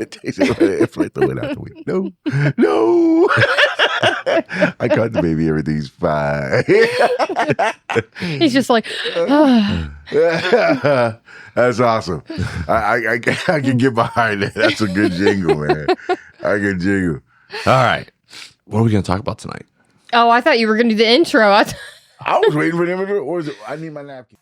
It takes it away. It's like throw it out the window. No. I caught the baby. Everything's fine. He's just like, That's awesome. I can get behind that. That's a good jingle, man. I can jingle. All right. What are we going to talk about tonight? oh, I thought you were going to do the intro. I was waiting for them to do it. Or is it, I need my napkin.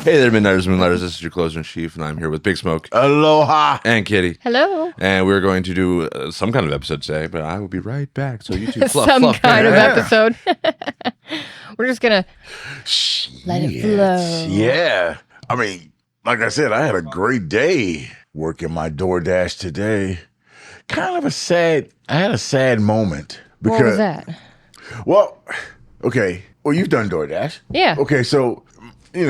Hey there, Midnighters and Moonlighters. This is your closer in chief, and I'm here with Big Smoke. Aloha. And Kitty. Hello. And we're going to do some kind of episode today, but I will be right back. So you two fluff. Kind of episode. We're just going to let it flow. Yeah. I mean, like I said, I had a great day working my DoorDash today. I had a sad moment. Because, What was that? Well, okay. Well, you've done DoorDash. Yeah. Okay, so you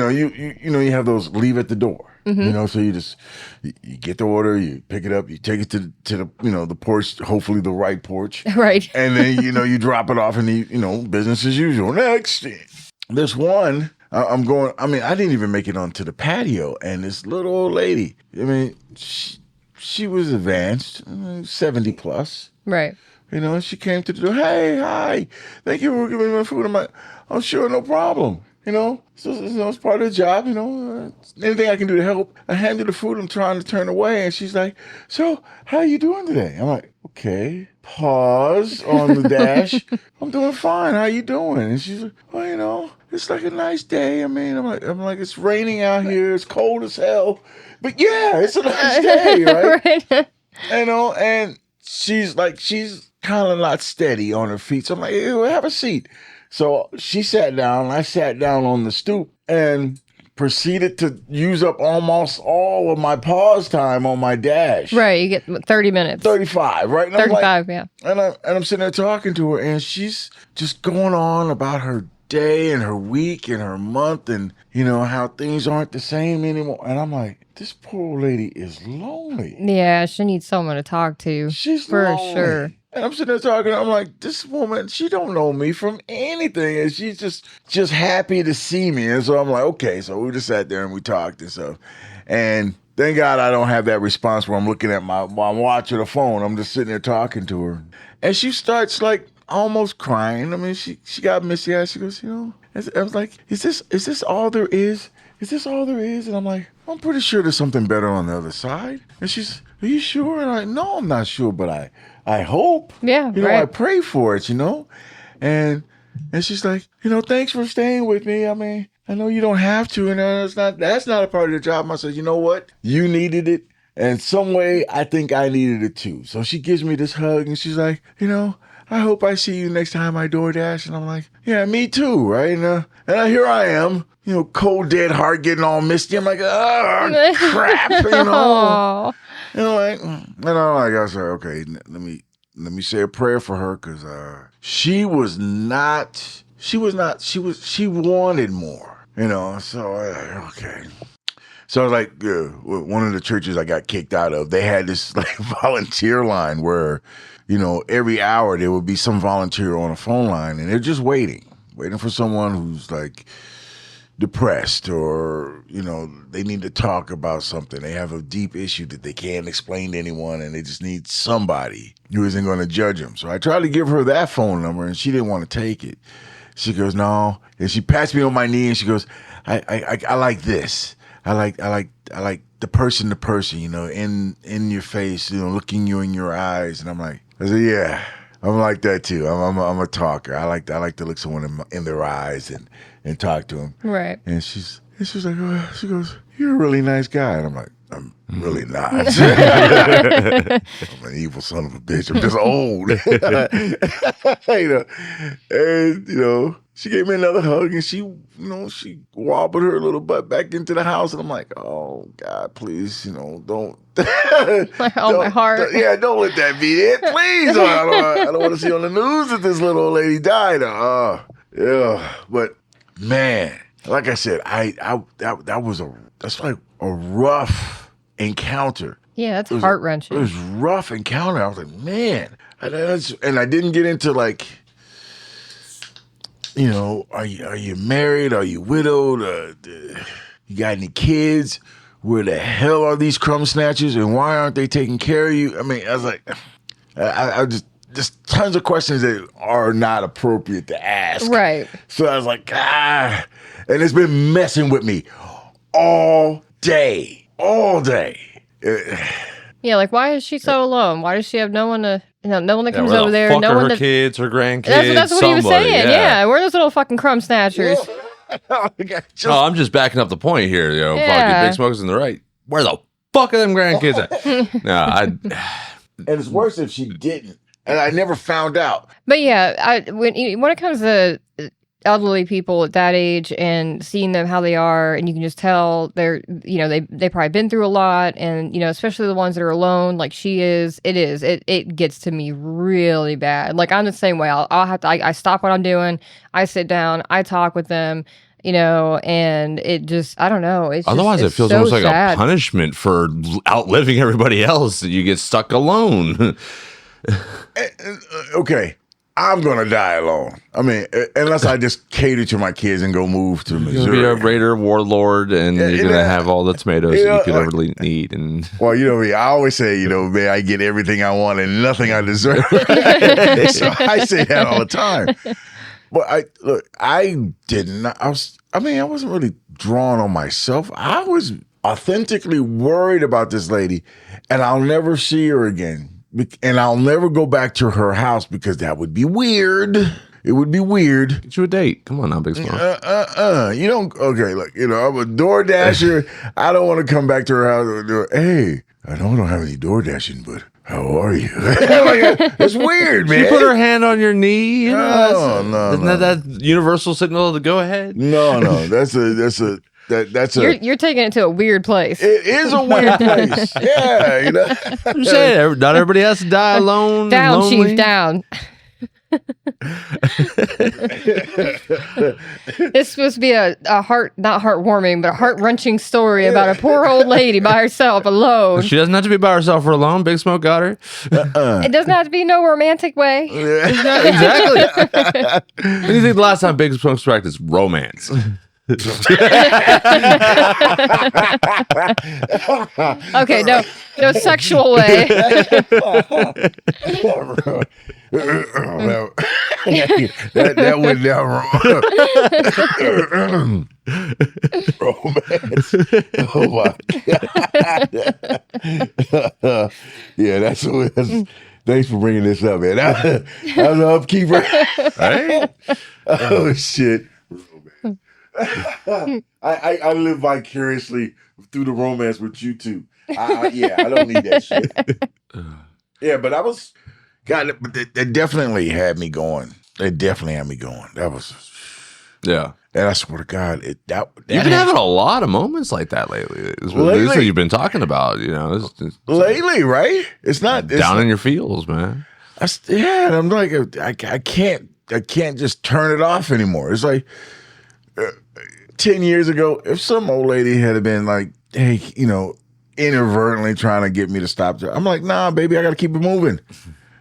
have those leave at the door. Mm-hmm. So you get the order, you pick it up, you take it to the the porch, hopefully the right porch. Right. And then you drop it off and business as usual. Next, this one I didn't even make it onto the patio, and this little old lady, she was advanced, 70 plus. Right. She came to the door. Hey, hi. Thank you for giving me my food. I'm like, oh, sure, no problem. So it's part of the job, anything I can do to help. I hand her the food. I'm trying to turn away. And she's like, so how are you doing today? I'm like, okay. Pause on the dash. I'm doing fine. How you doing? And she's like, well, it's like a nice day. I'm like, it's raining out here. It's cold as hell. But yeah, it's a nice day, right? Right. And she's kind of not steady on her feet. So I'm like, hey, have a seat. So she sat down, I sat down on the stoop and proceeded to use up almost all of my pause time on my dash. Right. You get 30 minutes. 35, right? And 35, yeah. And I'm sitting there talking to her, and she's just going on about her day and her week and her month and, how things aren't the same anymore. And I'm like, this poor lady is lonely. Yeah, she needs someone to talk to. She's for lonely. sure. And I'm sitting there talking. I'm like, this woman, she don't know me from anything, and she's just happy to see me. And so I'm like, okay. So we just sat there and we talked and stuff. And thank God I don't have that response where I'm looking at while I'm watching the phone. I'm just sitting there talking to her, and she starts like almost crying. I mean, she got misty eyes. She goes, I was like, is this all there is? Is this all there is? And I'm like, I'm pretty sure there's something better on the other side. And she's, are you sure? And I'm like, no, I'm not sure, but I hope. Yeah, right. I pray for it, And she's like, thanks for staying with me. I mean, I know you don't have to, and that's not a part of the job. I said, you know what? You needed it. And some way, I think I needed it too. So she gives me this hug, and she's like, I hope I see you next time I DoorDash. And I'm like, yeah, me too, right? And here I am, cold, dead heart getting all misty. I'm like, oh, crap, Aw. I said, okay, let me say a prayer for her, because she wanted more, so okay. So I was like, one of the churches I got kicked out of, they had this like volunteer line where, every hour there would be some volunteer on a phone line, and they're just waiting for someone who's like depressed, or they need to talk about something. They have a deep issue that they can't explain to anyone, and they just need somebody who isn't going to judge them. So I tried to give her that phone number, and she didn't want to take it. She goes, no, and she pats me on my knee, and she goes, I like this. I like the person to person, in your face, looking you in your eyes. And I said, yeah, I'm like that too. I'm a talker. I like to look someone in their eyes and talk to them. Right. And she's like, oh, she goes, you're a really nice guy. And I'm like, I'm really not. I'm an evil son of a bitch. I'm just old. And, she gave me another hug, and she wobbled her little butt back into the house. And I'm like, oh, God, please, don't. My heart. Don't let that be it. Please. I don't want to see on the news that this little old lady died. Yeah. But, man, like I said, that's like a rough encounter. Yeah, that's heart-wrenching. It was rough encounter. I was like, man. And I didn't get into like you know, are you married? Are you widowed? You got any kids? Where the hell are these crumb snatchers, and why aren't they taking care of you? I mean, I was like, I just tons of questions that are not appropriate to ask. Right. So I was like, and it's been messing with me all day. Yeah, like why is she so alone? Why does she have no one to, no one that comes where over the there? fuck No are one her that. kids, her grandkids. That's what he was somebody, saying. Yeah, where are those little fucking crumb snatchers? I'm just backing up the point here. Yeah. Fucking Big Smoke's in the right. Where the fuck are them grandkids at? And it's worse if she didn't, and I never found out. But yeah, when it comes to elderly people at that age and seeing them how they are, and you can just tell they're, they probably been through a lot, and especially the ones that are alone, like she is. It gets to me really bad. Like I'm the same way. I'll have to. I stop what I'm doing. I sit down. I talk with them. And it just, I don't know. Otherwise, it feels so almost like sad. a punishment for outliving everybody else that you get stuck alone. Okay, I'm gonna die alone. I mean, unless I just cater to my kids and go move to You're Missouri. gonna be a raider warlord, and you're gonna have all the tomatoes that you could ever need. And Well, me. I always say, man, I get everything I want and nothing I deserve. So I say that all the time. But I wasn't really drawn on myself. I was authentically worried about this lady, and I'll never see her again. And I'll never go back to her house because that would be weird. It would be weird. get you a date. Come on now, Big Smoke. You don't, okay, look, I'm a DoorDasher. I don't want to come back to her house and do, hey, I don't have any DoorDashing, but how are you? It's weird, man. She put her hand on your knee. No, isn't that universal signal to go ahead? No, that's a. You're taking it to a weird place. It is a weird place. Yeah, I'm saying, not everybody has to die alone. Down, and lonely. Chief, down. It's supposed to be a not heartwarming, but a heart-wrenching story about a poor old lady by herself alone. She doesn't have to be by herself for alone. Big Smoke got her. It doesn't have to be no romantic way. Exactly. When do you think the last time Big Smoke's practiced romance? Okay, no sexual way. that went down wrong. Romance. Oh my god. Yeah, that's. Thanks for bringing this up, man. I was an upkeeper. Right? Oh shit. I live vicariously through the romance with you too. I don't need that shit. Yeah, but that definitely had me going. It definitely had me going. That was, Yeah. and I swear to God, You've been having a lot of moments like that lately. This is what you've been talking about, It's lately, right? It's not down in your feels, man. And I'm like, I can't just turn it off anymore. It's like 10 years ago, if some old lady had been like, hey, inadvertently trying to get me to stop, I'm like, nah, baby, I got to keep it moving.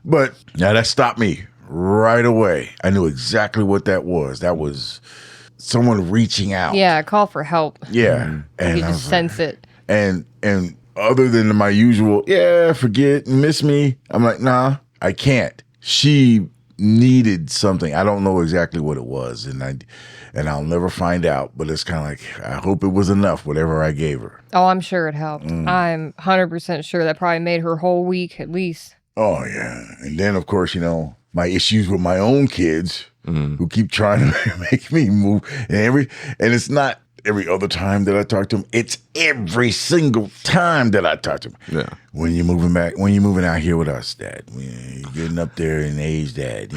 But now that stopped me right away. I knew exactly what that was. That was someone reaching out. Yeah, call for help. Yeah. And You just sense it. And other than my usual, forget, miss me, I'm like, nah, I can't. She needed something. I don't know exactly what it was, and I'll never find out. But it's kind of like, I hope it was enough, whatever I gave her. Oh, I'm sure it helped. I'm 100% sure that probably made her whole week at least. Oh yeah, and then of course my issues with my own kids who keep trying to make me move, and it's not every other time that I talk to them. It's every single time that I talk to them. Yeah. When you're moving out here with us, Dad. You're getting up there in age, Dad.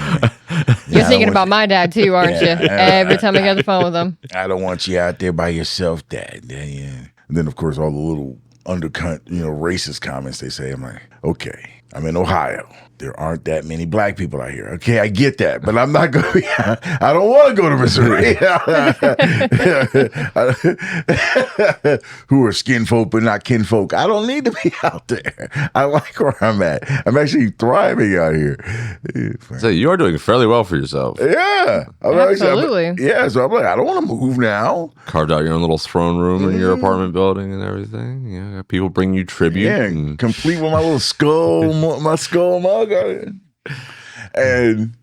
You're thinking about my dad too, aren't you? Every time I get on the phone with him. I don't want you out there by yourself, Dad. And then, of course, all the little undercut, racist comments they say. I'm like, okay, I'm in Ohio. there aren't that many black people out here. Okay, I get that, but I'm not going to be, I don't want to go to Missouri. Who are skin folk but not kin folk. I don't need to be out there. I like where I'm at. I'm actually thriving out here. So you are doing fairly well for yourself. Yeah. Absolutely. So I'm like, I don't want to move now. Carved out your own little throne room in your apartment building and everything. Yeah, people bring you tribute. Yeah, complete with my little skull, my skull mug. And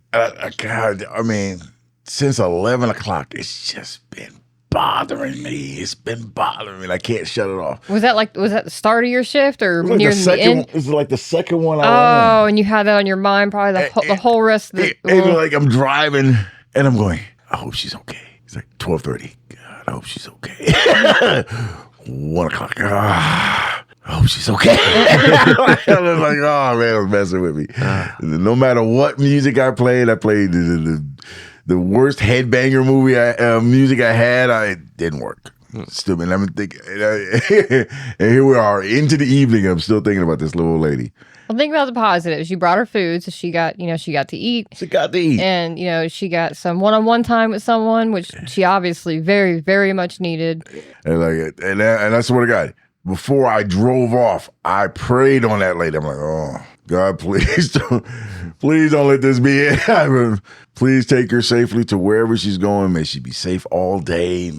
God, I mean, since 11 o'clock, it's just been bothering me. It's been bothering me. I can't shut it off. Was that the start of your shift or near the end? It's like the second one. Oh, and you had that on your mind probably the whole rest of the. And like I'm driving and I'm going, I hope she's okay. It's like 12:30. God, I hope she's okay. 1 o'clock. I hope she's okay. I was like, oh man, it was messing with me. No matter what music I played the worst headbanger music I had. It didn't work. Stupid. I've been thinking, and here we are into the evening. I'm still thinking about this little old lady. Well, think about the positives. You brought her food, so she got to eat. She got to eat, and she got some one-on-one time with someone, which she obviously very, very much needed. And I swear to God, before I drove off, I prayed on that lady. I'm like, oh God, please don't let this be it. Please take her safely to wherever she's going. May she be safe all day.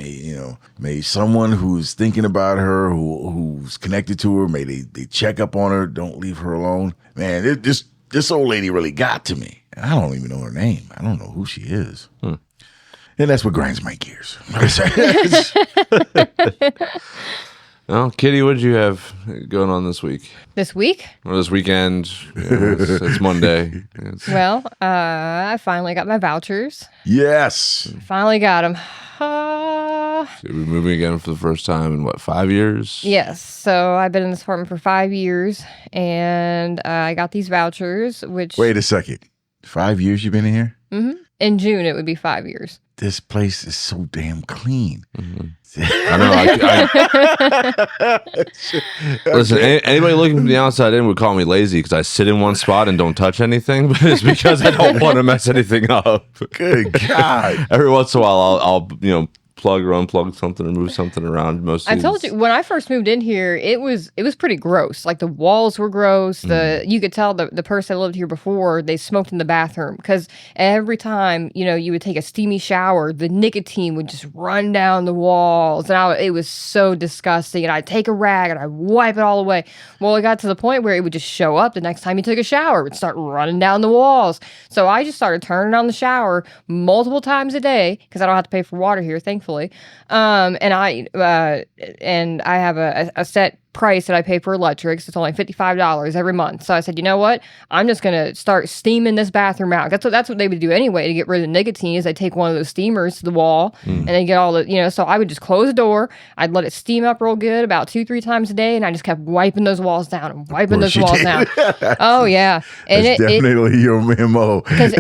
May someone who's thinking about her, who's connected to her, may they check up on her. Don't leave her alone. Man, this old lady really got to me. I don't even know her name. I don't know who she is. And that's what grinds my gears. Well, Kitty, what did you have going on this week? This week? Or this weekend? It's Monday. Well, I finally got my vouchers. Yes. Finally got them. So we're moving again for the first time in 5 years? Yes. So I've been in this apartment for 5 years, and I got these vouchers, which... Wait a second. 5 years you've been in here? Mm-hmm. In June, it would be 5 years. This place is so damn clean. Mm-hmm. I know. Listen, anybody looking from the outside in would call me lazy because I sit in one spot and don't touch anything, but it's because I don't want to mess anything up. Good God. Every once in a while, I'll plug or unplug something or move something around. I told you when I first moved in here, it was pretty gross. Like the walls were gross. You could tell the person that lived here before, they smoked in the bathroom because every time you would take a steamy shower, the nicotine would just run down the walls, and it was so disgusting. And I'd take a rag and I'd wipe it all away. Well, it got to the point where it would just show up the next time you took a shower. It would start running down the walls. So I just started turning on the shower multiple times a day because I don't have to pay for water here, thankfully. And I have a set price that I pay for electrics. It's only $55 every month. So I said, you know what? I'm just going to start steaming this bathroom out. That's what they would do anyway to get rid of the nicotine is they take one of those steamers to the wall and they get all the, so I would just close the door. I'd let it steam up real good about 2-3 times a day. And I just kept wiping those walls down and wiping those walls down. Oh yeah. And that's definitely your MO. Because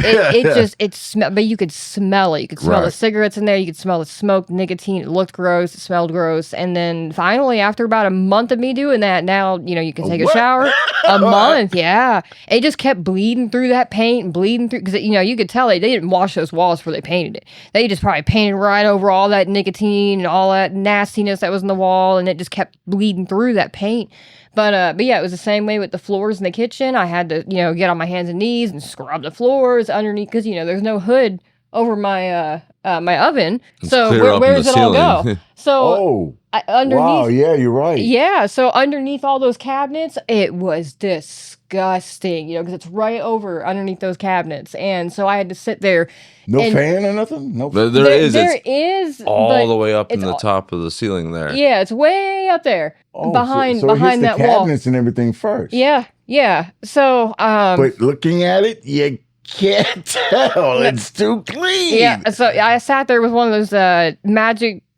it smelled, but you could smell it. You could smell the cigarettes in there. You could smell the smoke, nicotine. It looked gross. It smelled gross. And then finally, after about a month of me doing that, now you can take a shower. A month, yeah. It just kept bleeding through that paint and bleeding through because you could tell they didn't wash those walls before they painted it. They just probably painted right over all that nicotine and all that nastiness that was in the wall, and it just kept bleeding through that paint. But yeah, it was the same way with the floors in the kitchen. I had to get on my hands and knees and scrub the floors underneath because there's no hood over my my oven. So where does it all go? So underneath. Wow, yeah, you're right. Yeah, so underneath all those cabinets, it was disgusting, because it's right over underneath those cabinets. And so I had to sit there. No fan or nothing? No. There is all the way up in the top of the ceiling there. Yeah, it's way up there behind so behind that the wall. Cabinets and everything first. Yeah. So but looking at it, you can't tell. It's too clean. Yeah. So I sat there with one of those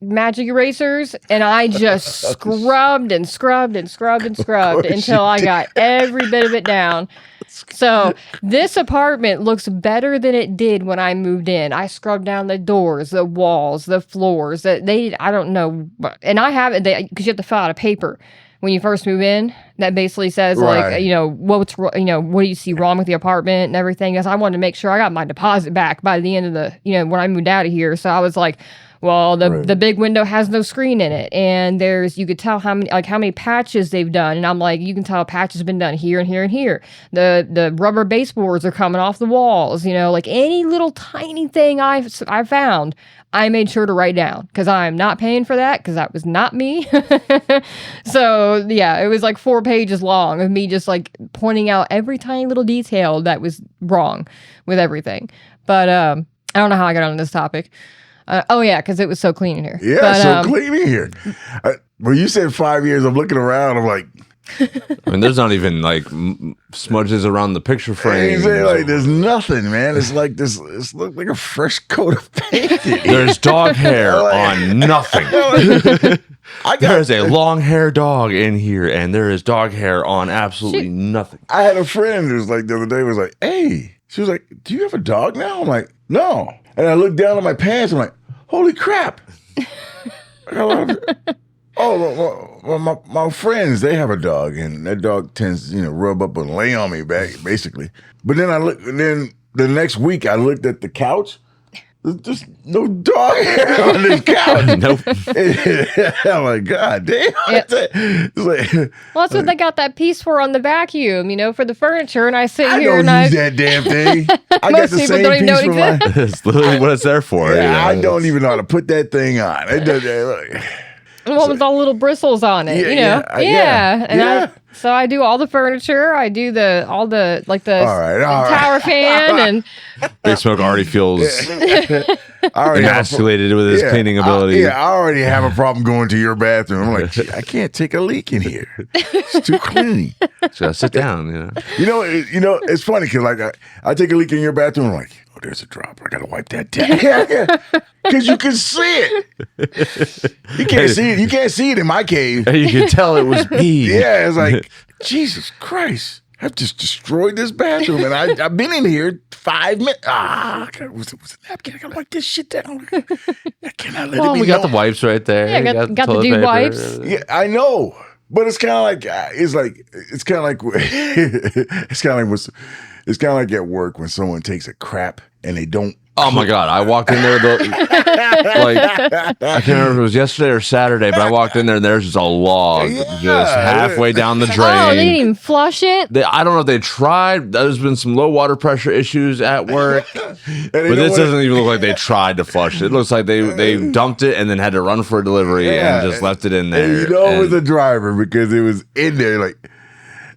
magic erasers, and I just scrubbed and scrubbed and scrubbed and scrubbed until I got every bit of it down. So this apartment looks better than it did when I moved in. I scrubbed down the doors, the walls, the floors. I don't know, and I haven't because you have to fill out a paper when you first move in that basically says Right. like, what do you see wrong with the apartment and everything. Because I wanted to make sure I got my deposit back by the end of the, when I moved out of here. So I was like, well, the big window has no screen in it, and you could tell how many patches they've done, and I'm like, you can tell a patch has been done here and here and here. The rubber baseboards are coming off the walls, like any little tiny thing I found, I made sure to write down because I'm not paying for that because that was not me. So yeah, it was like 4 pages long of me just like pointing out every tiny little detail that was wrong with everything. But I don't know how I got on this topic. Because it was so clean in here. Yeah, but, so clean in here. When you said 5 years, I'm looking around. I'm like, I mean, there's not even like smudges around the picture frame. Like, there's nothing, man. It's like this. It looks like a fresh coat of paint. There's dog hair on nothing. There's a long hair dog in here, and there is dog hair on absolutely nothing. I had a friend who was like the other day was like, "Hey," she was like, "Do you have a dog now?" I'm like, "No." And I looked down at my pants. I'm like, "Holy crap!" My friends, they have a dog, and that dog tends to, rub up and lay on me back, basically. But then then the next week, I looked at the couch. There's just no dog hair on this couch. Nope. I'm like, God damn. It's like, well, that's what they got that piece for on the vacuum, for the furniture. And I sit I here don't and use that damn thing. I got Most the people same don't even know piece it for my. exists. That's literally what it's there for. I don't even know how to put that thing on. It does that. the one with all the little bristles on it, And so I do all the furniture. I do all the tower fan and Big Smoke already feels emasculated with his cleaning ability. I already have a problem going to your bathroom. I'm like, I can't take a leak in here. It's too clean. So sit down. It's funny because like I take a leak in your bathroom. I'm like, oh, there's a drop. I gotta wipe that down. Because you can see it. You can't see it. You can't see it in my cave. And you can tell it was me. Yeah, it's like, Jesus Christ. I've just destroyed this bathroom, and I've been in here 5 minutes. Was a napkin? I gotta wipe this shit down. I cannot let it be. We got the wipes right there. Yeah, got the toilet dude paper. wipes. Yeah, I know, but it's kind of like it's kind of like at work when someone takes a crap and they don't. Oh my God! I walked in there. I can't remember if it was yesterday or Saturday, but I walked in there and there's just a log just halfway down the drain. Oh, they didn't even flush it. I don't know if they tried. There's been some low water pressure issues at work, but this doesn't even look like they tried to flush it. It looks like they dumped it and then had to run for a delivery and just left it in there. And it was a driver because it was in there.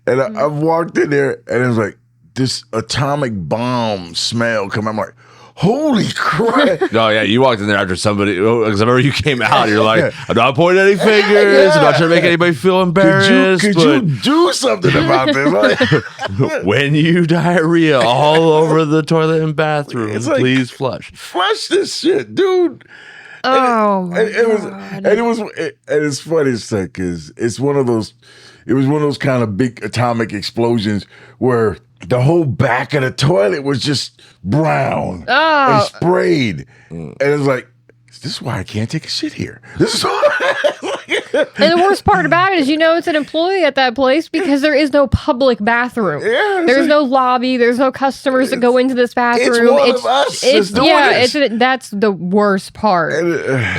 And I walked in there and it was like this atomic bomb smell coming. I'm like, holy crap. Oh, yeah. You walked in there after somebody, because I remember you came out. You're like, I'm not pointing any fingers. I'm not trying to make anybody feel embarrassed. Could you do something about this? When you diarrhea all over the toilet and bathroom, please flush. Flush this shit, dude. Oh, it's funny because it was one of those kind of big atomic explosions where the whole back of the toilet was just brown and sprayed. And it's like, is this why I can't take a shit here? This is And the worst part about it is, it's an employee at that place because there is no public bathroom. Yeah, there's no lobby. There's no customers that go into this bathroom. It's one of us that's doing this. That's the worst part.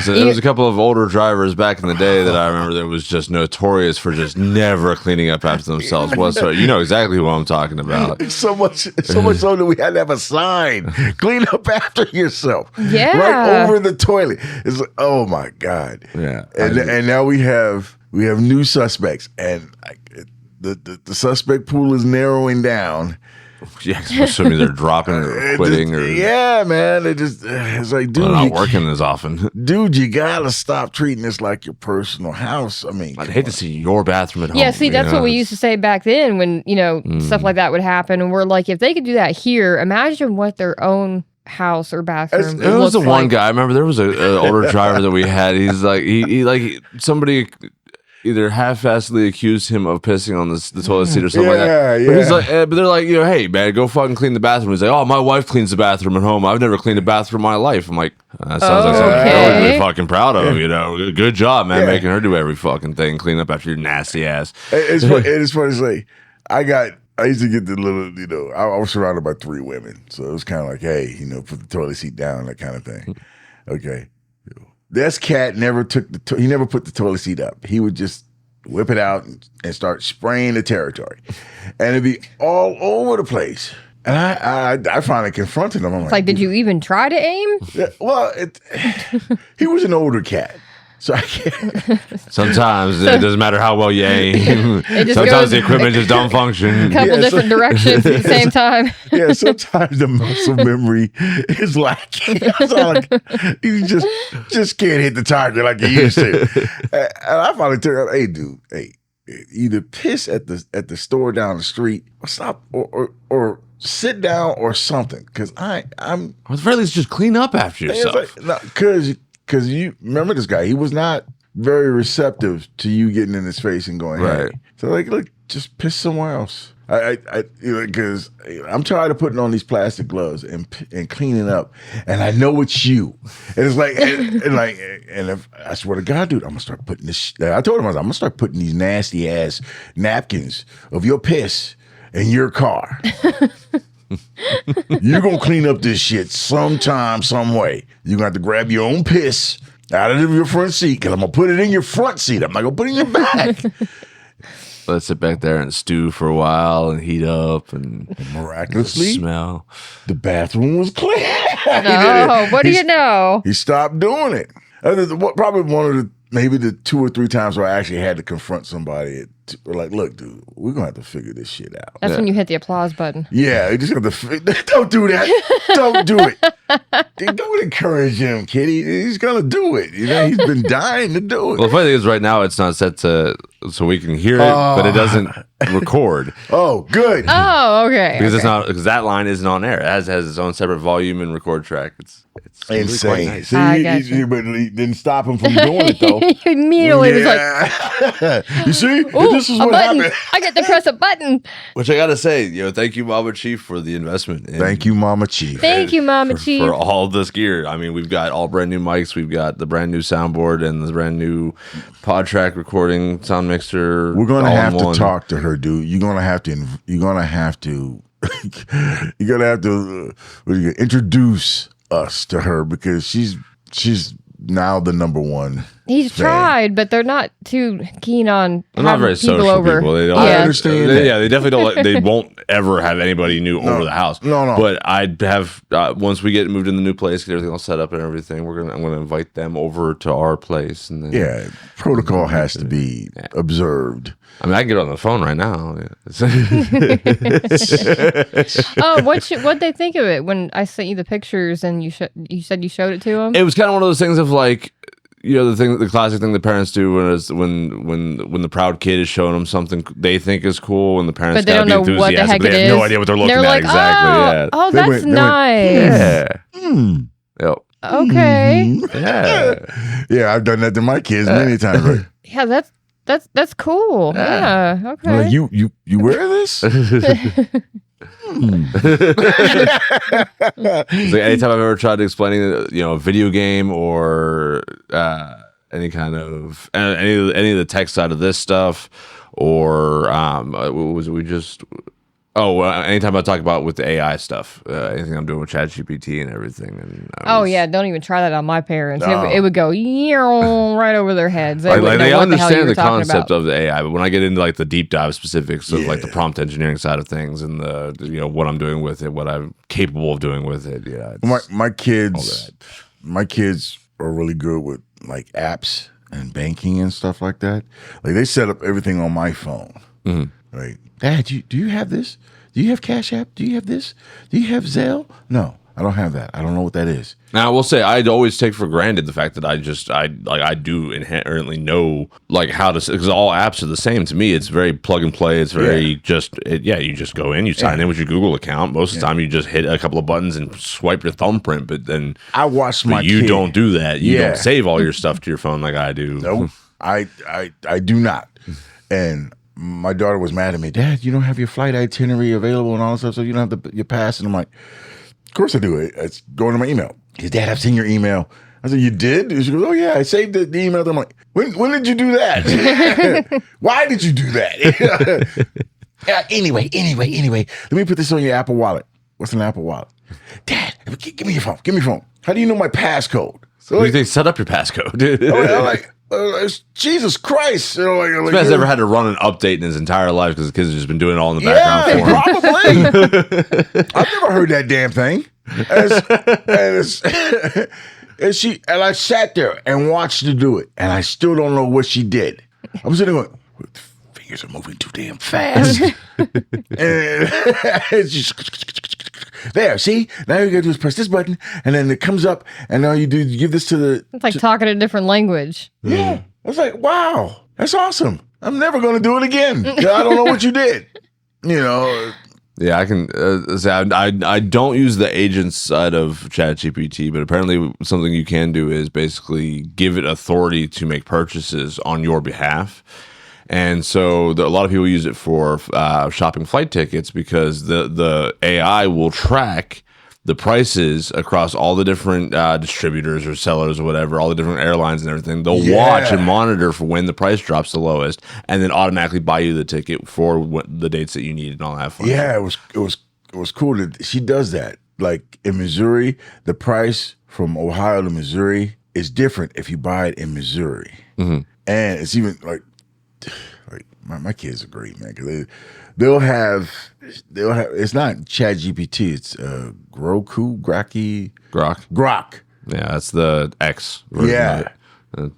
So there was a couple of older drivers back in the day that I remember that was just notorious for just never cleaning up after themselves whatsoever. You know exactly who I'm talking about. So much so that we had to have a sign: clean up after yourself. Yeah, right over the toilet. It's like, oh my God. Yeah, and now we have new suspects, and the suspect pool is narrowing down. Yeah, assuming they're dropping or quitting, yeah, man. It's like, dude, not working as often. Dude, you gotta stop treating this like your personal house. I mean, I'd hate to see your bathroom at home. Yeah, see, that's what we used to say back then when stuff like that would happen, and we're like, if they could do that here, imagine what their own house or bathroom. It was the one guy. I remember there was an older driver that we had. He's like, he somebody either half-assedly accused him of pissing on the toilet seat or something like that. Yeah. But he's like, but they're like, hey man, go fucking clean the bathroom. He's like, oh, my wife cleans the bathroom at home. I've never cleaned a bathroom in my life. I'm like, that sounds like something I would be fucking proud of. Good job, man, making her do every fucking thing, clean up after your nasty ass. It's funny. It's like I used to get the little, I was surrounded by 3 women, so it was kind of like, hey, put the toilet seat down, that kind of thing. Okay. This cat never he never put the toilet seat up. He would just whip it out and start spraying the territory. And it'd be all over the place. And I finally confronted him. I'm like, did you even try to aim? Yeah, well, he was an older cat. So I can't. Sometimes it doesn't matter how well you aim. Sometimes the equipment just don't function. A couple different directions at the same time. Yeah, sometimes the muscle memory is lacking. So you just can't hit the target like you used to. And I finally turned out, hey, dude, either piss at the store down the street, or stop, or sit down, or something. Because I'm. At the very least, just clean up after yourself. Because you remember this guy, he was not very receptive to you getting in his face and going, hey. Right. So look, just piss somewhere else. Because I'm tired of putting on these plastic gloves and cleaning up, and I know it's you. And it's like, and if I swear to God, dude, I'm gonna start putting this. I told him I'm gonna start putting these nasty ass napkins of your piss in your car. You're gonna clean up this shit sometime, some way. You're gonna have to grab your own piss out of your front seat, because I'm gonna put it in your front seat. I'm not gonna put it in your back. Let's sit back there and stew for a while and heat up and miraculously smell. The bathroom was clean. No, what do you know? He stopped doing it. Probably one of maybe the 2 or 3 times where I actually had to confront somebody. Like, look, dude, we're gonna have to figure this shit out. That's when you hit the applause button. Yeah, you just have to. Don't do that. Don't do it. Don't encourage him, kid. He's gonna do it. He's been dying to do it. Well, the funny thing is, right now it's not set to so we can hear it, but it doesn't record. Oh, good. Oh, okay. Because it's not, because that line isn't on air. It has its own separate volume and record track. It's insane. Really nice. See, but he didn't stop him from doing it though. He immediately was like, you see, this is what button. happened. I get to press a button. Which I gotta say, thank you, Mama Chief, for the investment. Thank you, Mama Chief. Thank you, Mama Chief, for all this gear. I mean, we've got all brand new mics. We've got the brand new soundboard and the brand new pod track recording sound mixer. We're gonna have to talk to her, dude. You're gonna have to introduce us to her, because she's now the number one. He's fan. Tried, but they're not too keen on They're not very people social over. people. They don't. I understand. Yeah, they definitely don't. They won't ever have anybody new over the house. No. But I'd have once we get moved in the new place, get everything all set up and everything. I'm gonna invite them over to our place, and then protocol has to be observed. I mean, I can get on the phone right now. Oh, what'd they think of it when I sent you the pictures and you said you showed it to them? It was kind of one of those things of like, the classic thing the parents do when the proud kid is showing them something they think is cool, and the parents but they don't know what the heck it is. They have no idea what they're looking at. Like, exactly. Oh, that's nice. Yep. Okay. Yeah, I've done that to my kids many times. Right? Yeah, that's cool. Yeah. Okay. Like, you wear this? It's like anytime I've ever tried to explain a video game or any kind of any of the tech side of this stuff, or what was it we just anytime I talk about with the AI stuff, anything I'm doing with ChatGPT and everything. And don't even try that on my parents. It would go right over their heads. They understand the concept of the AI, but when I get into like the deep dive specifics of like the prompt engineering side of things and the what I'm doing with it, what I'm capable of doing with it, my kids are really good with like apps and banking and stuff like that. Like, they set up everything on my phone. Mm-hmm. Right, Dad, do you have this? Do you have Cash App? Do you have this? Do you have Zelle? No, I don't have that. I don't know what that is. Now, I will say, I'd always take for granted the fact that I do inherently know like how to, because all apps are the same to me. It's very plug and play. It's very you just go in, you sign in with your Google account. Most of the time, you just hit a couple of buttons and swipe your thumbprint. But then I watched my you kid. don't do that. You don't save all your stuff to your phone like I do. Nope. I do not. And my daughter was mad at me. Dad, you don't have your flight itinerary available and all this stuff, so you don't have your pass. And I'm like, of course I do. It's going to my email. He said, Dad, I've seen your email. I said, you did? She goes, oh yeah, I saved the email. I'm like, when did you do that? Why did you do that? Anyway, let me put this on your Apple Wallet. What's an Apple Wallet? Dad, give me your phone. Give me your phone. How do you know my passcode? So What do you think? Set up your passcode. I'm like, Jesus Christ. This man's never had to run an update in his entire life because the kids have just been doing it all in the background for him. Probably. I've never heard that damn thing. And I sat there and watched her do it, and I still don't know what she did. I'm sitting there going, fingers are moving too damn fast. And she's there, see? Now you gotta do is press this button, and then it comes up, and now you give this to the... It's like talking a different language. Yeah. I was like, wow, that's awesome. I'm never going to do it again. I don't know what you did. Yeah, I can say I don't use the agent side of ChatGPT, but apparently something you can do is basically give it authority to make purchases on your behalf. And so a lot of people use it for shopping flight tickets because the AI will track the prices across all the different distributors or sellers or whatever, all the different airlines and everything. They'll watch and monitor for when the price drops the lowest, and then automatically buy you the ticket for the dates that you need and all that fun. Yeah, it was cool that she does that. Like in Missouri, the price from Ohio to Missouri is different if you buy it in Missouri, and it's even like my kids are great, man, because they'll have it's not ChatGPT, it's Grok. Yeah, that's the X version. Yeah,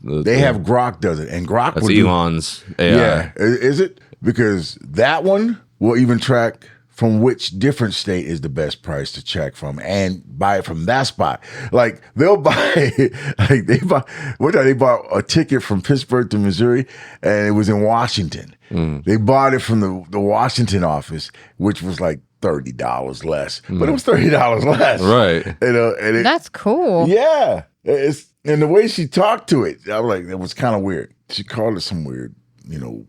they have Grok does it, and Grok that's Elon's AI. Yeah, is it? Because that one will even track from which different state is the best price to check from and buy it from that spot. Like they'll buy, one time they bought a ticket from Pittsburgh to Missouri, and it was in Washington. They bought it from the Washington office, which was like $30 less, but it was $30 less. Right. And That's cool. Yeah. And the way she talked to it, I was like, it was kind of weird. She called it some weird, some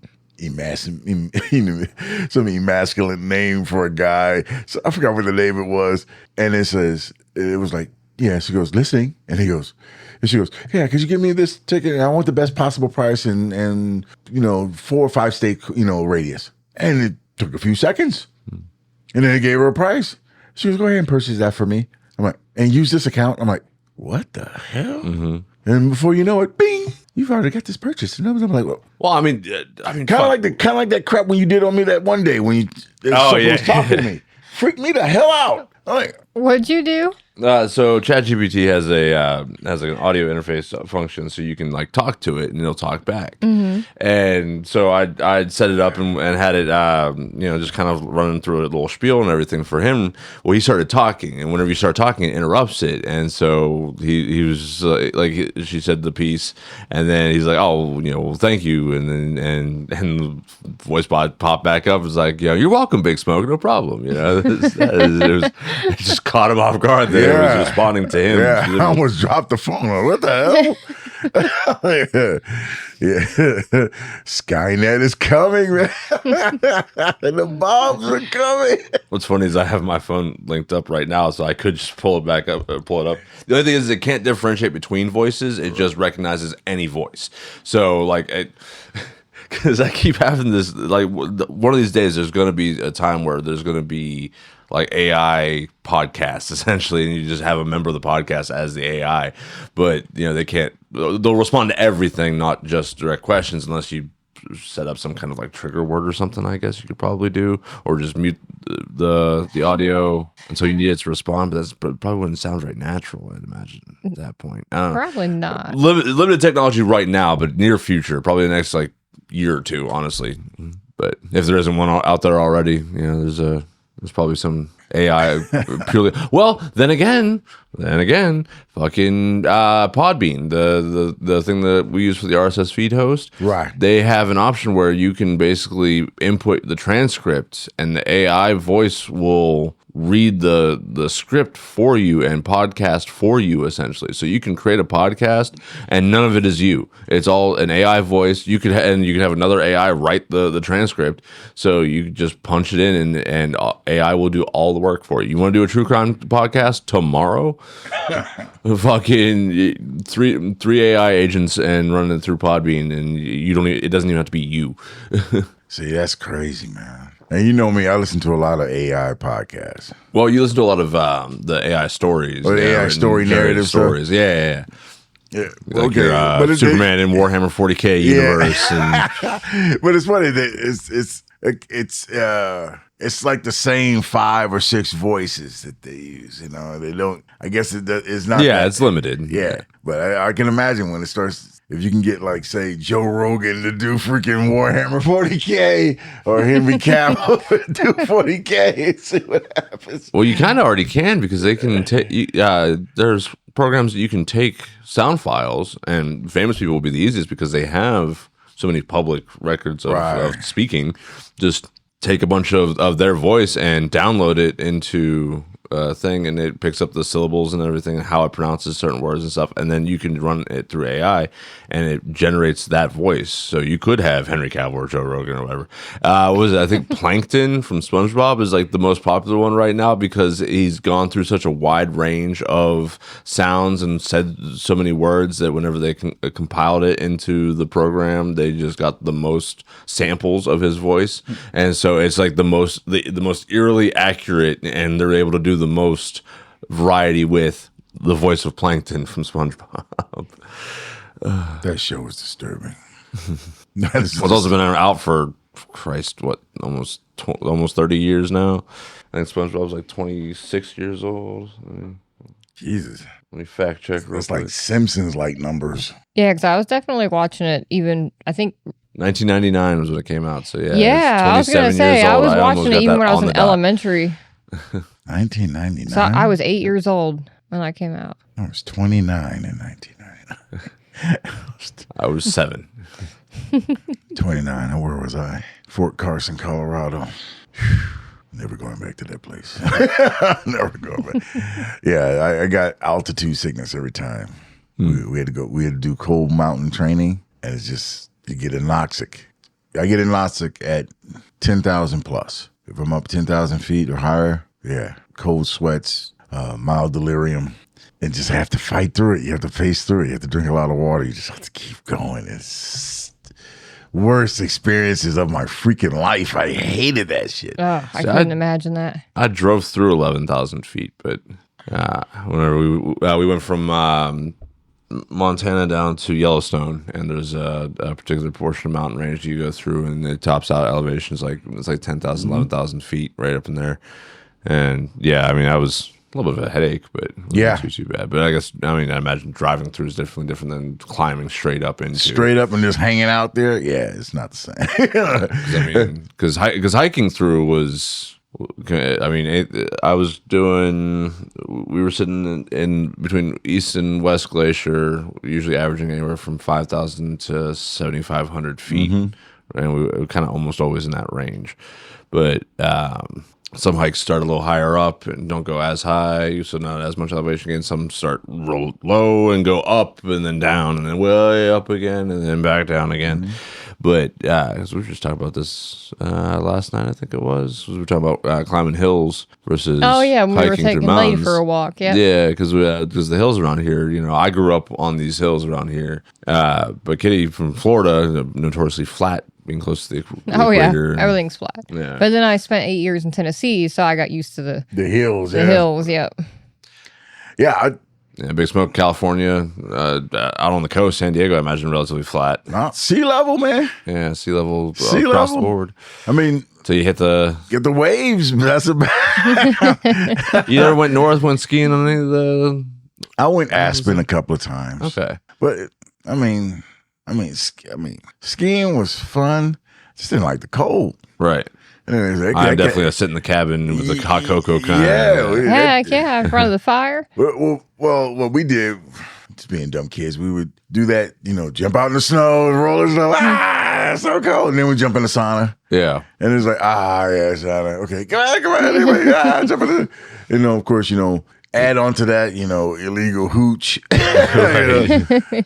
emasculate name for a guy. So I forgot what the name it was. And it was like, yeah, she goes, listening. And she goes, yeah, could you give me this ticket? And I want the best possible price and 4 or 5 state, radius. And it took a few seconds. And then I gave her a price. She goes, go ahead and purchase that for me. I'm like, and use this account. I'm like, what the hell? Mm-hmm. And before you know it, bing, you've already got this purchase. And I'm like, well, I mean, kind of like that crap when you did on me that one day when you was talking to me, freaked me the hell out. I'm like, what'd you do? So ChatGPT has an audio interface function, so you can like talk to it and it'll talk back. And so I'd set it up and had it, just kind of running through a little spiel and everything for him. Well, he started talking, and whenever you start talking, it interrupts it. And so he was like, she said the piece, and then he's like, oh, well, thank you, and then the voice bot popped back up. It was like, you're welcome, Big Smoke, no problem. It just caught him off guard there. It was responding to him. Yeah, I almost dropped the phone. What the hell? Yeah. Skynet is coming, man. And the bombs are coming. What's funny is I have my phone linked up right now, so I could just pull it back up, pull it up. The only thing is it can't differentiate between voices. It just recognizes any voice. So, because I keep having this, like, one of these days there's going to be a time where there's going to be like AI podcasts essentially, and you just have a member of the podcast as the AI, but they'll respond to everything, not just direct questions, unless you set up some kind of like trigger word or something. I guess you could probably do, or just mute the audio until you need it to respond. But that's probably wouldn't sound very natural, I'd imagine, at that point. Probably not. Limited technology right now, but near future, probably the next like year or two, honestly. But if there isn't one out there already, there's probably some AI purely. Well, then again, Then again, fucking Podbean, the thing that we use for the RSS feed host, Right. They have an option where you can basically input the transcript, and the AI voice will read the script for you and podcast for you, essentially. So you can create a podcast, and none of it is you. It's all an AI voice. You could have another AI write the transcript. So you just punch it in, and AI will do all the work for you. You want to do a true crime podcast tomorrow? Fucking three AI agents and running it through Podbean, and it doesn't even have to be you. See, that's crazy, man. And you know me, I listen to a lot of AI podcasts. Well, you listen to a lot of the AI stories. Or the AI story narrative stories. Yeah. Like Okay. your Superman in Warhammer 40K universe. And, but it's funny that it's like the same 5 or 6 voices that they use. You know, they don't. I guess it's not. yeah, it's limited. Yeah, but I can imagine when it starts. If you can get, like, say, Joe Rogan to do freaking Warhammer 40K or Henry Cavill to do 40K and see what happens. Well, you kind of already can, because they can take. There's programs that you can take sound files, and famous people will be the easiest because they have so many public records of speaking. Just take a bunch of their voice and download it into a thing, and it picks up the syllables and everything, and how it pronounces certain words and stuff, and then you can run it through AI, and it generates that voice. So you could have Henry Cavill or Joe Rogan or whatever. What was it? I think Plankton from SpongeBob is like the most popular one right now, because he's gone through such a wide range of sounds and said so many words that whenever they compiled it into the program, they just got the most samples of his voice, and so it's like the most eerily accurate, and they're able to do the most variety with the voice of Plankton from SpongeBob. That show is disturbing. Well, it's also been out for almost 30 years now. I think SpongeBob's like 26 years old. Jesus. Let me fact check. It's like Simpsons like numbers. Yeah, because I was definitely watching it. Even I think 1999 was when it came out. So yeah. Yeah, I was gonna say I was watching it even when I was in elementary. 1999. So I was 8 years old when I came out. I was 29 in 1999. I was 7. 29. Where was I? Fort Carson, Colorado. Never going back to that place. Never going back. Yeah, I got altitude sickness every time. We had to go. We had to do cold mountain training, and it's just you get anoxic. I get anoxic at 10,000 plus. If I'm up 10,000 feet or higher, yeah, cold sweats, mild delirium, and just have to fight through it. You have to face through it. You have to drink a lot of water. You just have to keep going. It's worst experiences of my freaking life. I hated that shit. Oh, I couldn't imagine that. I drove through 11,000 feet, but whenever we went from Montana down to Yellowstone, and there's a particular portion of mountain range you go through, and it tops out elevations it's like 10,000, 11,000 feet right up in there. And yeah, I mean, I was a little bit of a headache, but it wasn't too bad. But I guess, I mean, I imagine driving through is definitely different than climbing straight up into. Straight up and just hanging out there? Yeah, it's not the same. I mean, because hiking through was, I mean, we were sitting in between East and West Glacier, usually averaging anywhere from 5,000 to 7,500 feet. And we were kind of almost always in that range. But some hikes start a little higher up and don't go as high, so not as much elevation gain. Some start real low and go up and then down and then way up again and then back down again. But because we were just talking about this last night, I think it was. We were talking about climbing hills versus when we were taking Lady mountains. for a walk. Yeah, because the hills around here, you know, I grew up on these hills around here. But Kitty from Florida, notoriously flat, being close to the equator. Everything's flat. Yeah. But then I spent 8 years in Tennessee, so I got used to the hills. The hills, yep. Yeah, Big Smoke, California, out on the coast, San Diego, I imagine relatively flat. Sea level, man. Yeah, sea level across the board. I mean, so you get the waves. That's about. You ever went north, went skiing on any of the? I went Aspen a couple of times. Okay, but I mean, skiing was fun. Just didn't like the cold. Right. And then he's like, I'm definitely gonna sit in the cabin with the hot cocoa kind. Heck yeah, in front of the fire. Well, what we did, just being dumb kids, we would do that, jump out in the snow and roll in the snow. It's so cold. And then we jump in the sauna. Yeah. And it's like, yeah, sauna. Okay, come on, anyway, jump in the, of course, add on to that, illegal hooch.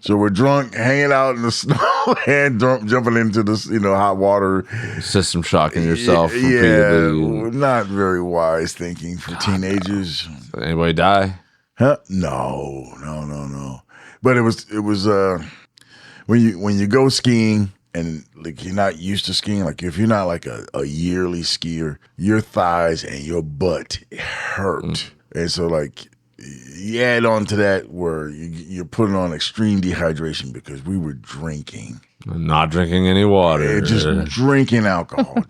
So we're drunk, hanging out in the snow and jumping into this, hot water. System shocking yourself. Yeah, not very wise thinking for teenagers. Anybody die? Huh? No. But it was when you go skiing and like you're not used to skiing, like if you're not like a yearly skier, your thighs and your butt hurt. And so like you add on to that where you're putting on extreme dehydration because we were drinking. Not drinking any water. Just drinking alcohol.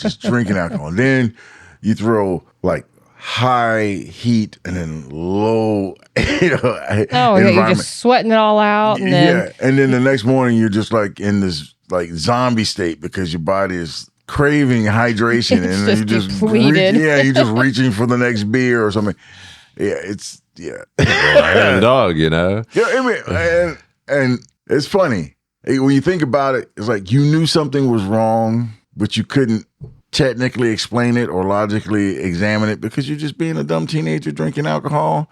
And then you throw like high heat and then low environment. You're just sweating it all out. And then the next morning you're just like in this like zombie state because your body is craving hydration and then you just you're just reaching for the next beer or something. Dog, Yeah, and it's funny when you think about it. It's like you knew something was wrong, but you couldn't technically explain it or logically examine it because you're just being a dumb teenager drinking alcohol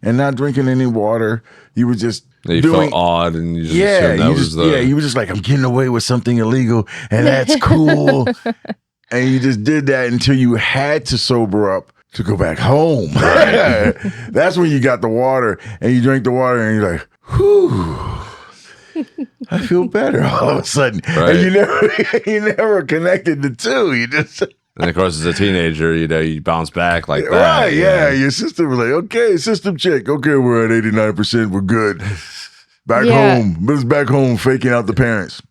and not drinking any water. You were just felt odd, and you just you were just like, I'm getting away with something illegal, and that's cool. And you just did that until you had to sober up to go back home. Right. That's when you got the water, and you drink the water, and you're like, whew. I feel better all of a sudden. Right. And you never connected the two. You just and of course as a teenager, you bounce back like that. Right, yeah. Your system was like, okay, system check. Okay, we're at 89%. We're good. Back home. But it's back home faking out the parents.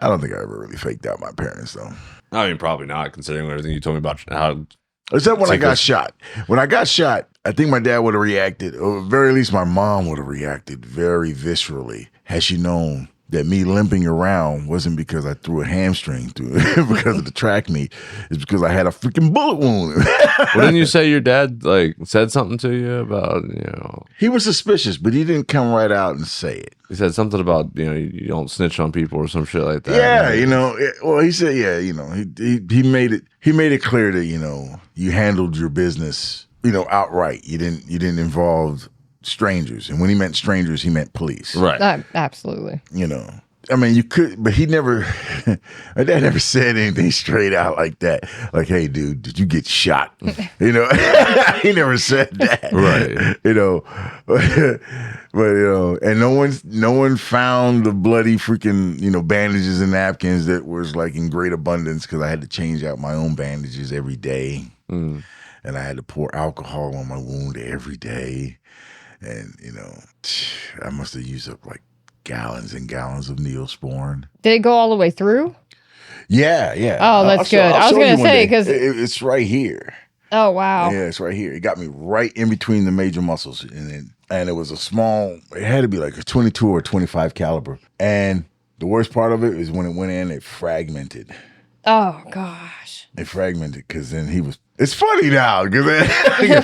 I don't think I ever really faked out my parents though. I mean, probably not, considering everything you told me about how. Except when I got shot. When I got shot, I think my dad would have reacted, or at very least my mom would have reacted very viscerally had she known that me limping around wasn't because I threw a hamstring because of the track meet. It's because I had a freaking bullet wound. Well, didn't you say your dad said something to you about, He was suspicious, but he didn't come right out and say it. He said something about, you don't snitch on people or some shit like that. Yeah, well, he said, he made it clear that, you handled your business, outright. You didn't involve strangers. And when he meant strangers, he meant police. Right. Absolutely. I mean, you could, but my dad never said anything straight out like that. Like, hey, dude, did you get shot? He never said that. Right. But, and no one found the bloody freaking, bandages and napkins that was like in great abundance because I had to change out my own bandages every day. And I had to pour alcohol on my wound every day. And, I must have used up like gallons and gallons of Neosporin. Did it go all the way through? Yeah. Oh, that's good. I was going to say, because it's right here. Oh, wow. Yeah, it's right here. It got me right in between the major muscles. And it was it had to be like a 22 or 25 caliber. And the worst part of it is when it went in, it fragmented. Oh, gosh. It fragmented because then it's funny now because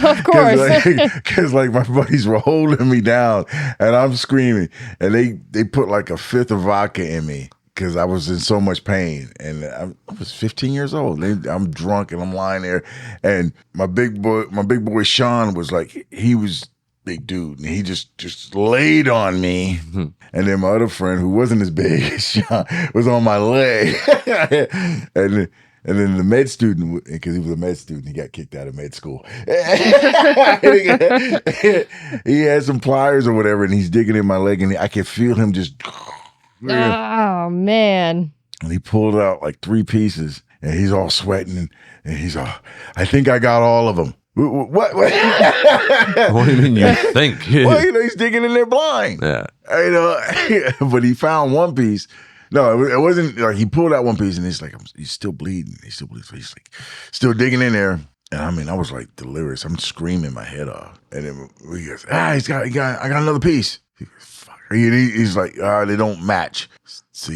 of course, because like my buddies were holding me down and I'm screaming and they put like a fifth of vodka in me because I was in so much pain and I was 15 years old. I'm drunk and I'm lying there and my big boy Sean was like, he was big dude and he just laid on me. And then my other friend who wasn't as big as Sean was on my leg. And then the med student, because he was a med student, he got kicked out of med school. He had some pliers or whatever, and he's digging in my leg, and I could feel him just. Oh, man. And he pulled out like 3 pieces, and he's all sweating, and he's all, I think I got all of them. What? What do you mean you think? Well, he's digging in there blind. Yeah. But he found one piece. No, it wasn't like he pulled out one piece and he's like, he's still bleeding. So he's like, still digging in there. And I mean, I was like delirious. I'm screaming my head off. And then he goes, I got another piece. He goes, fuck. He's like, they don't match. So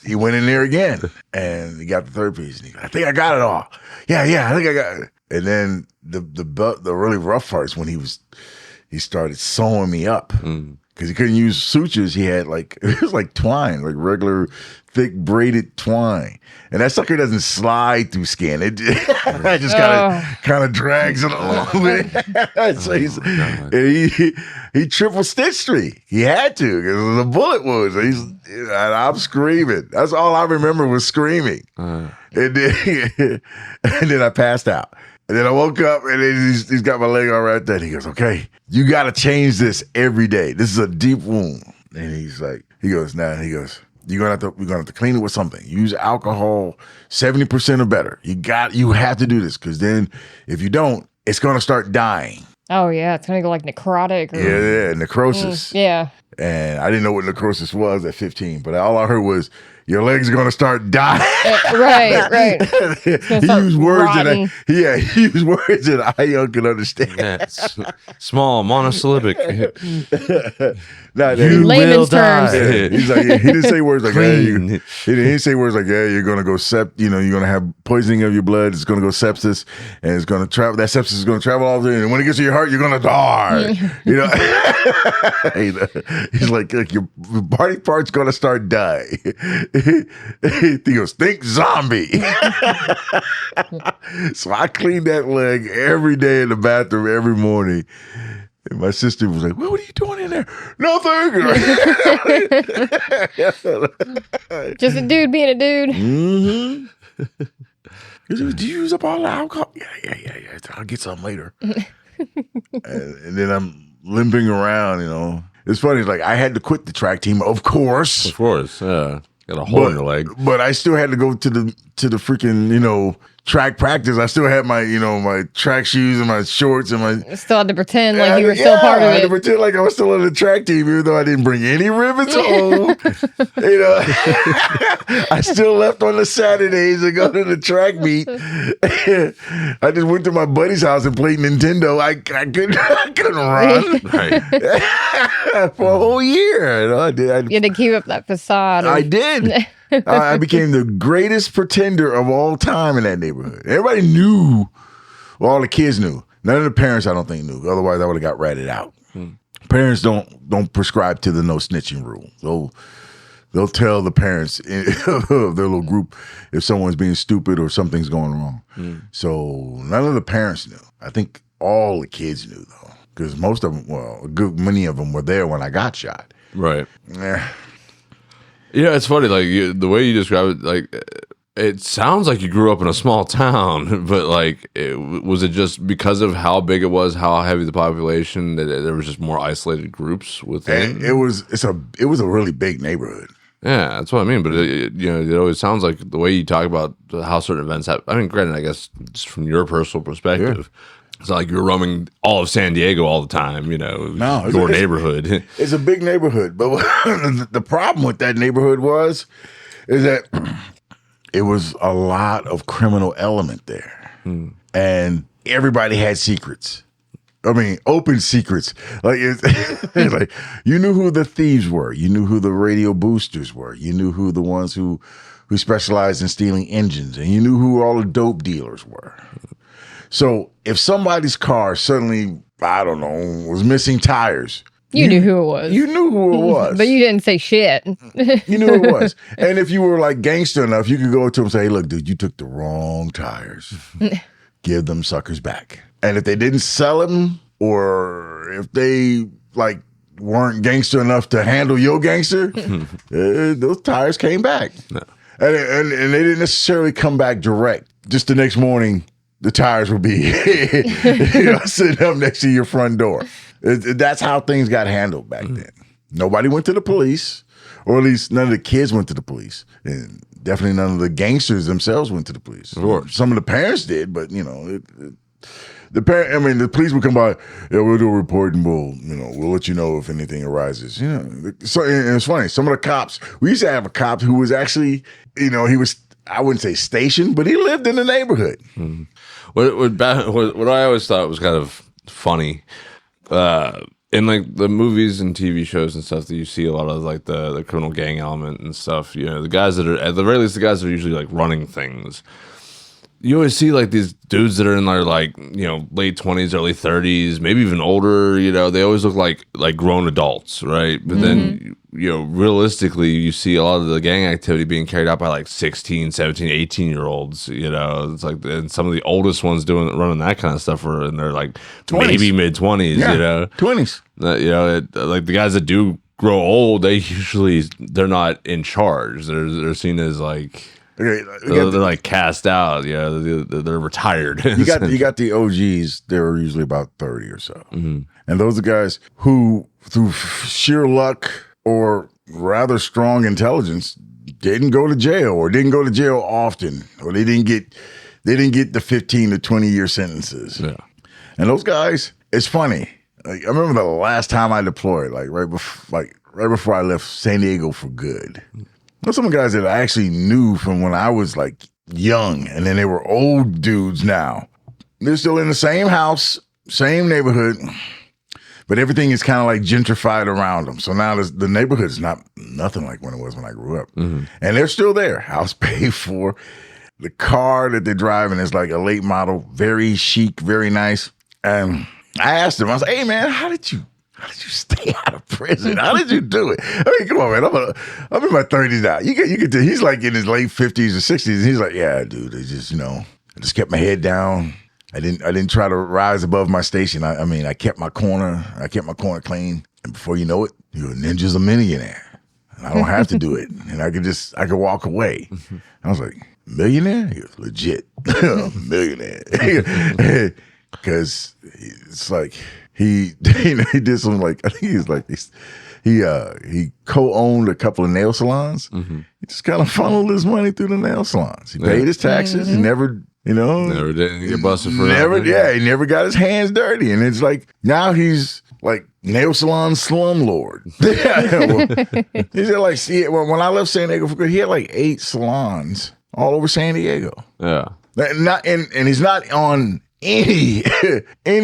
he went in there again, and he got the third piece. And I think I got it all. Yeah, I think I got it. And then the really rough part is when he started sewing me up because he couldn't use sutures. He had it was like twine, like regular thick braided twine, and that sucker doesn't slide through skin. It just kind of drags it along with it. So he triple stitched me. He had to because of the bullet wounds. And I'm screaming. That's all I remember was screaming. And then I passed out. And then I woke up and he's got my leg all right there. He goes, okay, you got to change this every day. This is a deep wound. And he goes, we're gonna have to clean it with something. Use alcohol, 70% or better. You have to do this because then if you don't, it's gonna start dying. Oh yeah, it's gonna go like necrotic. Yeah, necrosis. Yeah. And I didn't know what necrosis was at 15, but all I heard was your legs are gonna start dying. Right. He used words that I young can understand. Yeah, small monosyllabic. Layman's terms. He's like, he didn't say words like that. He didn't say words like, yeah, you're gonna go you're gonna have poisoning of your blood. It's gonna go sepsis, and it's gonna travel. That sepsis is gonna travel all there, and when it gets to your heart, you're gonna die. He's like your body part's gonna start dying. He goes, think zombie. So I cleaned that leg every day in the bathroom every morning. And my sister was like, what are you doing in there? Nothing. Just a dude being a dude. Mm-hmm. Did you use up all the alcohol? Yeah. I'll get some later. and then I'm limping around, It's funny, like I had to quit the track team, of course. Of course, yeah. Got a hole in your leg. But I still had to go to the freaking, track practice. I still had my, my track shoes and my shorts and my. Still had to pretend like you were still part of it. I had to pretend like I was still on the track team, even though I didn't bring any ribbons home. I still left on the Saturdays to go to the track meet. I just went to my buddy's house and played Nintendo. I couldn't run for a whole year. I did. You had to keep up that facade. I did. I became the greatest pretender of all time in that neighborhood. Everybody knew. Well, all the kids knew. None of the parents, I don't think, knew. Otherwise, I would have got ratted out. Parents don't prescribe to the no snitching rule. They'll tell the parents of their little group if someone's being stupid or something's going wrong. So none of the parents knew. I think all the kids knew, though, because most of them, a good many of them were there when I got shot. Right. Yeah, it's funny. Like the way you describe it, like it sounds like you grew up in a small town, but like, was it just because of how big it was, how heavy the population, that there was just more isolated groups within? And it was a really big neighborhood. Yeah, that's what I mean. But it always sounds like the way you talk about how certain events happen. I mean, granted, I guess just from your personal perspective. Yeah. It's not like you're roaming all of San Diego all the time, No, your neighborhood. It's a big neighborhood. But the problem with that neighborhood is that it was a lot of criminal element there. And everybody had secrets. I mean, open secrets. Like, it's like you knew who the thieves were. You knew who the radio boosters were. You knew who the ones who specialized in stealing engines. And you knew who all the dope dealers were. So if somebody's car suddenly, I don't know, was missing tires. You knew who it was. You knew who it was. But you didn't say shit. You knew who it was. And if you were like gangster enough, you could go to him and say, hey, look, dude, you took the wrong tires. Give them suckers back. And if they didn't sell them, or if they like weren't gangster enough to handle your gangster, those tires came back. No. And they didn't necessarily come back direct. Just the next morning, the tires would be sitting up next to your front door. That's how things got handled back then. Nobody went to the police, or at least none of the kids went to the police. And definitely none of the gangsters themselves went to the police. Sure. Some of the parents did, but, the police would come by, we'll do a report and we'll let you know if anything arises. So and it's funny, some of the cops, we used to have a cop who was actually, he was, I wouldn't say stationed, but he lived in the neighborhood. What I always thought was kind of funny in like the movies and TV shows and stuff that you see a lot of like the criminal gang element and stuff, you know, the guys that are at the very least the guys that are usually like running things. You always see like these dudes that are in their like, you know, late 20s, early 30s, maybe even older, you know, they always look like grown adults, right? But then, you know, realistically, you see a lot of the gang activity being carried out by like 16, 17, 18-year-olds, you know. It's like, and some of the oldest ones running that kind of stuff are in their like 20s. Maybe mid-20s, you know. 20s. You know, like the guys that do grow old, they're not in charge. They're seen as like... Okay, they're like cast out, yeah. They're retired. You got the OGs. They're usually about 30 or so, and those are guys who, through sheer luck or rather strong intelligence, didn't go to jail or didn't go to jail often, or they didn't get the 15 to 20-year sentences. Yeah, and those guys, it's funny. Like, I remember the last time I deployed, right before I left San Diego for good. There's some guys that I actually knew from when I was like young, and then they were old dudes now. They're still in the same house, same neighborhood, but everything is kind of like gentrified around them. So now the neighborhood is nothing like when it was when I grew up. And they're still there. House paid for. The car that they're driving is like a late model, very chic, very nice. And I asked him, I was like, hey man, how did you stay out of prison? How did you do it? I mean, come on, man. I'm in my 30s now. You get to, he's like in his late 50s or 60s, and he's like, yeah, dude, I just kept my head down. I didn't try to rise above my station. I kept my corner clean. And before you know it, your ninja's a millionaire. And I don't have to do it. And I could walk away. I was like, millionaire? He was legit. Millionaire. Because it's like, he did some like, I think he co-owned a couple of nail salons. He just kind of funneled his money through the nail salons. He paid his taxes. He never, never did get busted for he never got his hands dirty. And it's like now he's like nail salon slumlord. He's like, see, when I left San Diego for good, he had like 8 salons all over San Diego. Yeah, and he's not on any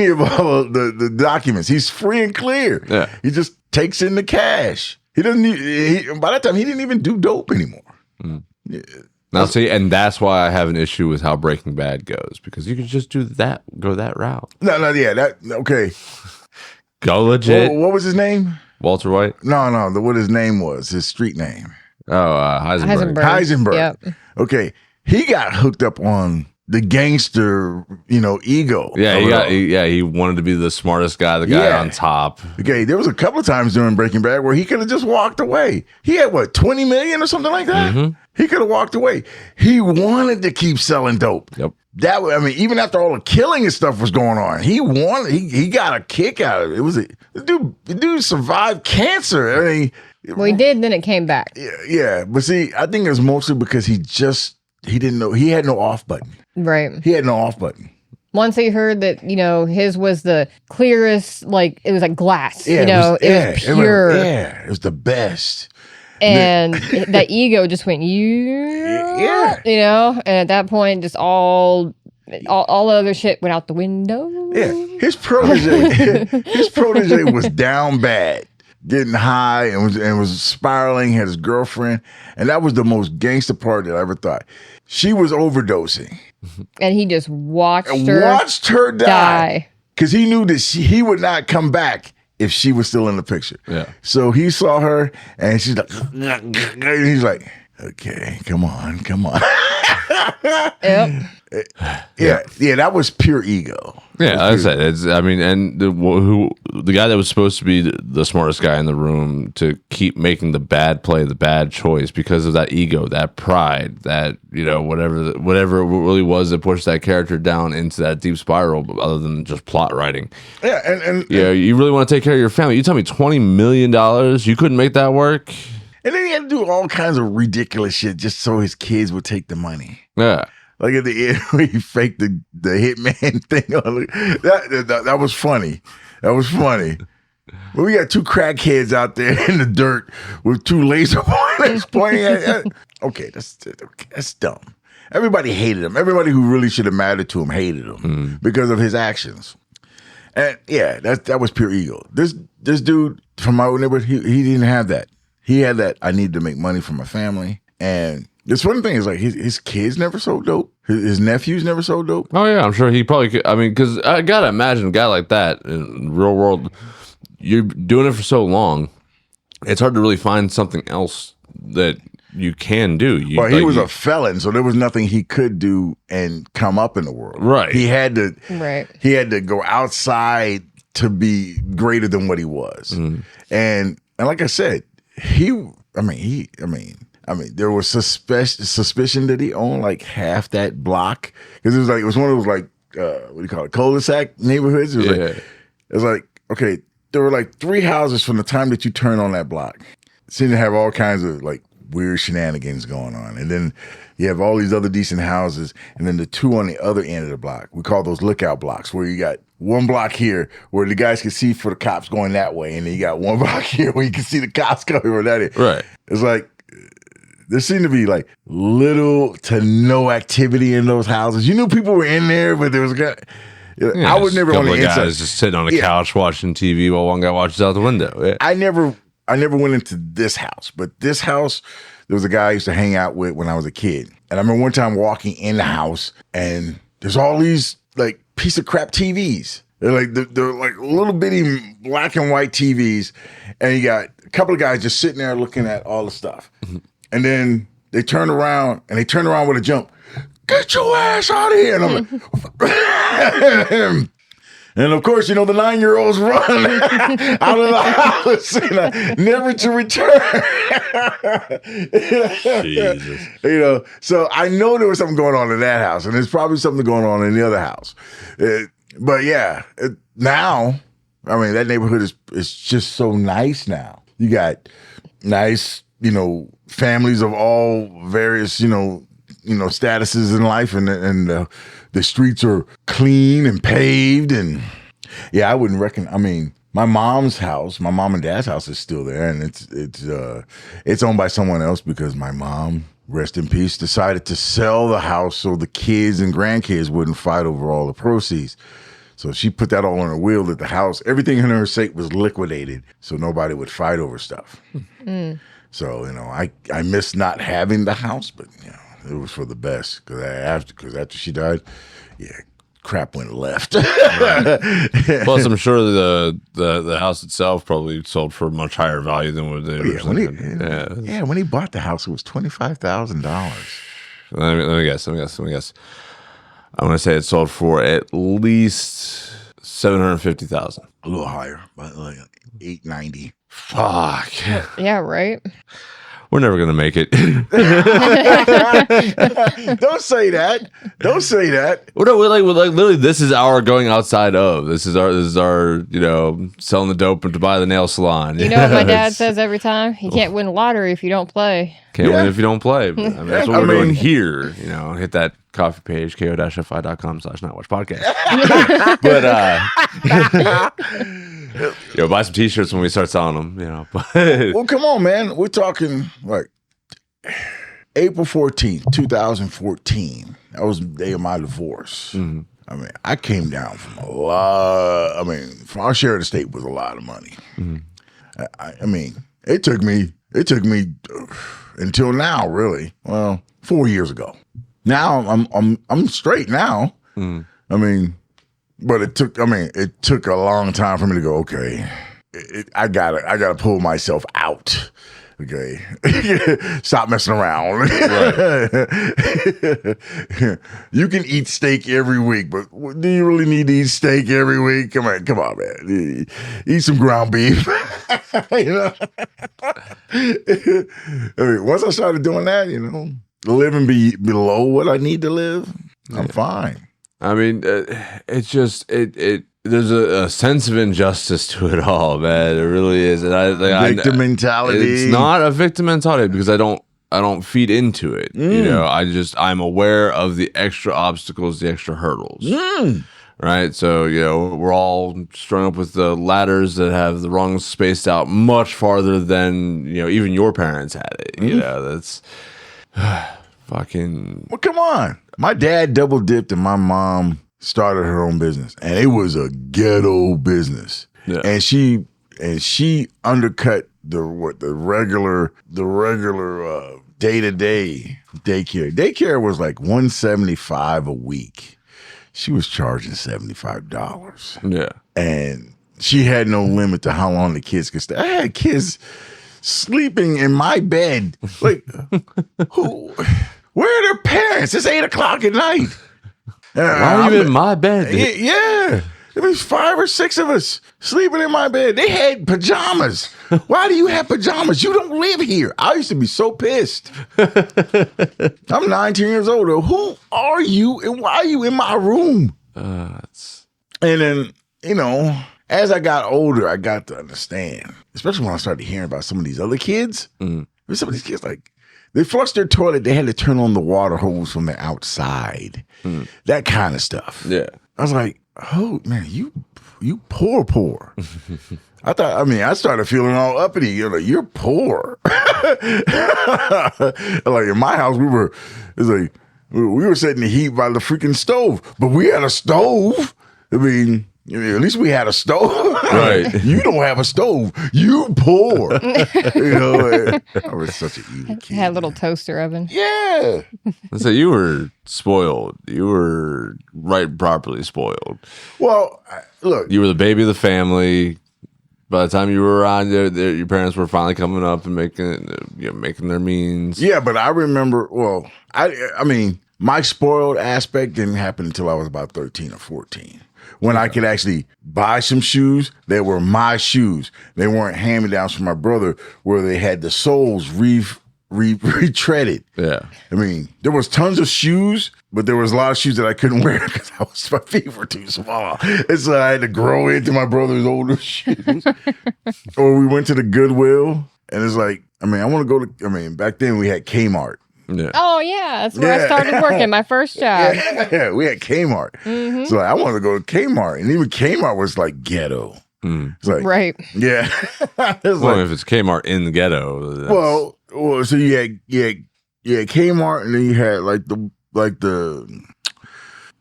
of all the documents. He's free and clear. Yeah. He just takes in the cash. He doesn't by that time he didn't even do dope anymore. Yeah. Now see, and that's why I have an issue with how Breaking Bad goes, because you could just go that route. Okay. Go legit. What was his name? Walter White? No, what his name was, his street name. Heisenberg. Yep. Okay. He got hooked up on the gangster, ego. Yeah, he wanted to be the smartest guy, the guy on top. Okay, there was a couple of times during Breaking Bad where he could have just walked away. He had what, 20 million or something like that? He could have walked away. He wanted to keep selling dope. Yep. Even after all the killing and stuff was going on, he got a kick out of it. The dude survived cancer. Well, he did, then it came back. Yeah, but see, I think it was mostly because he didn't know, he had no off button. Right. He had no off button. Once he heard that, his was the clearest, like, it was like glass, it was pure. It was the best. And that ego just went, and at that point, just all other shit went out the window. Yeah. His protege was down bad, getting high and was spiraling, had his girlfriend. And that was the most gangster part that I ever thought. She was overdosing. And he just watched her die. Because he knew that he would not come back if she was still in the picture. Yeah. So he saw her and she's like, and he's like, okay, come on. Yep. Yeah, that was pure ego. Yeah, like I said, and the guy that was supposed to be the smartest guy in the room to keep making the bad play, the bad choice because of that ego, that pride, that whatever it really was that pushed that character down into that deep spiral, other than just plot writing. Yeah, and you really want to take care of your family. You tell me $20 million, you couldn't make that work. And then he had to do all kinds of ridiculous shit just so his kids would take the money. Yeah. Like at the end, when he faked the hitman thing. That was funny. That was funny. But we got 2 crackheads out there in the dirt with 2 laser pointers pointing at. Okay, that's dumb. Everybody hated him. Everybody who really should have mattered to him hated him because of his actions. And yeah, that was pure ego. This dude from my old neighborhood, he didn't have that. He had that. I need to make money for my family. And this one thing is like his kids never sold dope. His nephews never sold dope. Oh yeah, I'm sure he probably could. I mean, because I gotta imagine a guy like that in the real world, you're doing it for so long, it's hard to really find something else that you can do. Well, he was a felon, so there was nothing he could do and come up in the world. Right. He had to. Right. He had to go outside to be greater than what he was. And like I said, there was suspicion that he owned like half that block, because it was one of those like what do you call it, cul-de-sac neighborhoods. It was like okay, there were like 3 houses from the time that you turn on that block. It seemed to have all kinds of like weird shenanigans going on, and then you have all these other decent houses, and then the 2 on the other end of the block. We call those lookout blocks, where you got 1 block here where the guys can see for the cops going that way, and then you got 1 block here where you can see the cops coming from that end. Right. It's like there seemed to be like little to no activity in those houses. You knew people were in there, but there was a guy. Yeah, I would never on the inside. Guys just sitting on a couch watching TV while one guy watches out the window. Yeah. I never went into this house, but this house, there was a guy I used to hang out with when I was a kid. And I remember one time walking in the house, and there's all these like piece of crap TVs. They're like little bitty black and white TVs, and you got a couple of guys just sitting there looking at all the stuff. And then they turn around with a jump. Get your ass out of here! And I'm like, and of course, the 9-year-olds run out of the house, never to return. Jesus. So I know there was something going on in that house, and there's probably something going on in the other house. But yeah, now, I mean, that neighborhood is just so nice now. You got nice, families of all various, statuses in life, and the streets are clean and paved, and yeah, I wouldn't reckon. I mean, my mom and dad's house is still there, and it's owned by someone else because my mom, rest in peace, decided to sell the house so the kids and grandkids wouldn't fight over all the proceeds. So she put that all on her will, that the house, everything in her estate was liquidated so nobody would fight over stuff. So, I miss not having the house, but it was for the best, because after she died, crap went left. Plus, I'm sure the house itself probably sold for a much higher value than what they originally had. When he bought the house, it was $25,000. Let me guess. I'm going to say it sold for at least $750,000. A little higher, but like $890,000. Fuck. Yeah, right. We're never gonna make it. Don't say that. Don't say that. We're literally. This is our going outside of. This is our. Selling the dope to buy the nail salon. You know what my dad says every time? You can't win the lottery if you don't play. Can't win if you don't play. But, that's what we're doing here. Hit that coffee page, ko-fi.com/Nightwatch podcast. But buy some t-shirts when we start selling them. Well, come on, man. We're talking like April 14th, 2014. That was the day of my divorce. Mm-hmm. I mean, I came down from a lot. I mean, from our share of the state was a lot of money. Mm-hmm. I mean, it took me until now, really. Well, 4 years ago. Now I'm straight now. Mm. I mean, but it took a long time for me to go, okay, I gotta pull myself out. Okay. Stop messing around. Right. You can eat steak every week, but do you really need to eat steak every week? Come on, man. Eat some ground beef. I mean, once I started doing that, living below what I need to live, I'm fine. I mean, it's just there's a sense of injustice to it all, man. It really is. And victim mentality. It's not a victim mentality because I don't feed into it. I'm aware of the extra obstacles, the extra hurdles. Right. So, we're all strung up with the ladders that have the rungs spaced out much farther than, even your parents had it. That's fucking. Well, come on. My dad double dipped and my mom started her own business, and it was a ghetto business. Yeah. And she undercut the regular day-to-day daycare. Daycare was like $175 a week. She was charging $75. Yeah. And she had no limit to how long the kids could stay. I had kids sleeping in my bed. Like, where are their parents? It's 8:00 at night. Why are you in my bed? Yeah. There was 5 or 6 of us sleeping in my bed. They had pajamas. Why do you have pajamas? You don't live here. I used to be so pissed. I'm 19 years old. Who are you and why are you in my room? And then, as I got older, I got to understand, especially when I started hearing about some of these other kids. Some of these kids, like, they flushed their toilet, they had to turn on the water hose from the outside. That kind of stuff. Yeah. I was like, oh, man, you poor. I started feeling all uppity. You're poor. Like, in my house, we were setting the heat by the freaking stove, but we had a stove. I mean, at least we had a stove. Right. You don't have a stove. You poor. I was such an evil kid. Had a little toaster oven. Yeah. So you were spoiled. You were properly spoiled. Well, look. You were the baby of the family. By the time you were around, your parents were finally coming up and making their means. Yeah, but I remember. Well, I mean, my spoiled aspect didn't happen until I was about 13 or 14. When I could actually buy some shoes, they were my shoes. They weren't hand-me-downs from my brother where they had the soles retreaded. Yeah. I mean, there was tons of shoes, but there was a lot of shoes that I couldn't wear because my feet were too small. And so I had to grow into my brother's older shoes. Or we went to the Goodwill, and it's like, I want to go to, back then we had Kmart. Yeah. Oh, yeah. That's where I started working, my first job. Yeah, we had Kmart. Mm-hmm. So I wanted to go to Kmart. And even Kmart was like ghetto. It's like, right. Yeah. If it's Kmart in the ghetto. Well, so you had Kmart, and then you had like the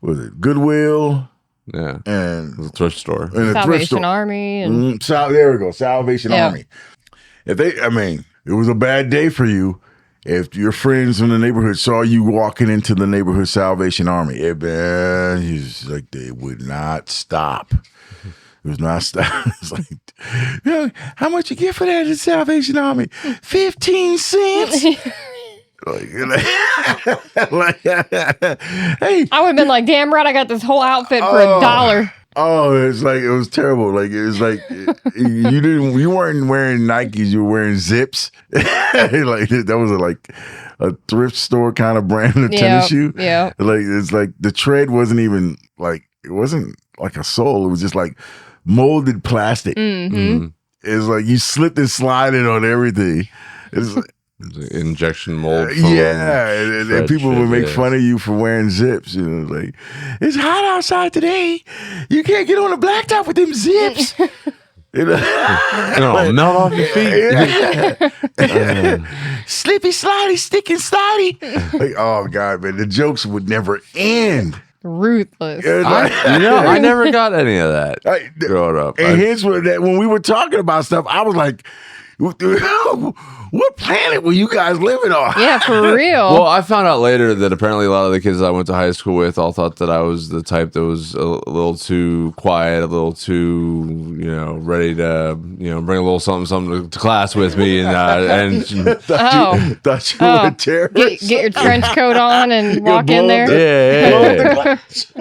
what was it, Goodwill. Yeah. And the thrift store. And Salvation Army. And... there we go. Salvation Army. It was a bad day for you. If your friends in the neighborhood saw you walking into the neighborhood Salvation Army, it's like they would not stop. It was not stop. It's like, how much you get for that at Salvation Army? 15 cents. Hey, I would have been like, damn right, I got this whole outfit for $1. Oh, it's like, it was terrible. Like, it was like you weren't wearing Nikes, you were wearing Zips. Like, that was a thrift store kind of brand of tennis shoe. Yeah. Like, it's like the tread wasn't even like, it wasn't like a sole. It was just like molded plastic. Mm-hmm. It's like you slipped and slided on everything. It's like, injection mold. And people would make fun of you for wearing zips. Like, it's hot outside today. You can't get on the blacktop with them zips. Melt off your feet. Slippy, slidey, sticky, slidey. Like, oh God, man, the jokes would never end. Ruthless. I never got any of that growing up. And here's when we were talking about stuff, I was like, what planet were you guys living on? Yeah, for real. Well, I found out later that apparently a lot of the kids I went to high school with all thought that I was the type that was a little too quiet, a little too, ready to, bring a little something to class with me, and thought you were a terrorist. Get your trench coat on and walk in there. Yeah.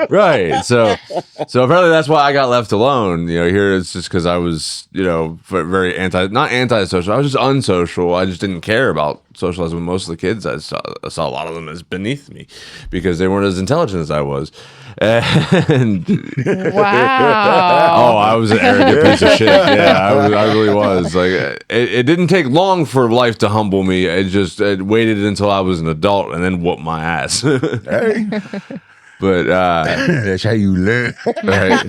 Right. So apparently that's why I got left alone. Here it's just because I was, very not antisocial. I was just unsocial. I just didn't care about socializing with most of the kids. I saw a lot of them as beneath me because they weren't as intelligent as I was. And wow. I was an arrogant piece of shit. Yeah, I really was. Like, it didn't take long for life to humble me. It waited until I was an adult and then whooped my ass. Hey. But that's how you learn. right.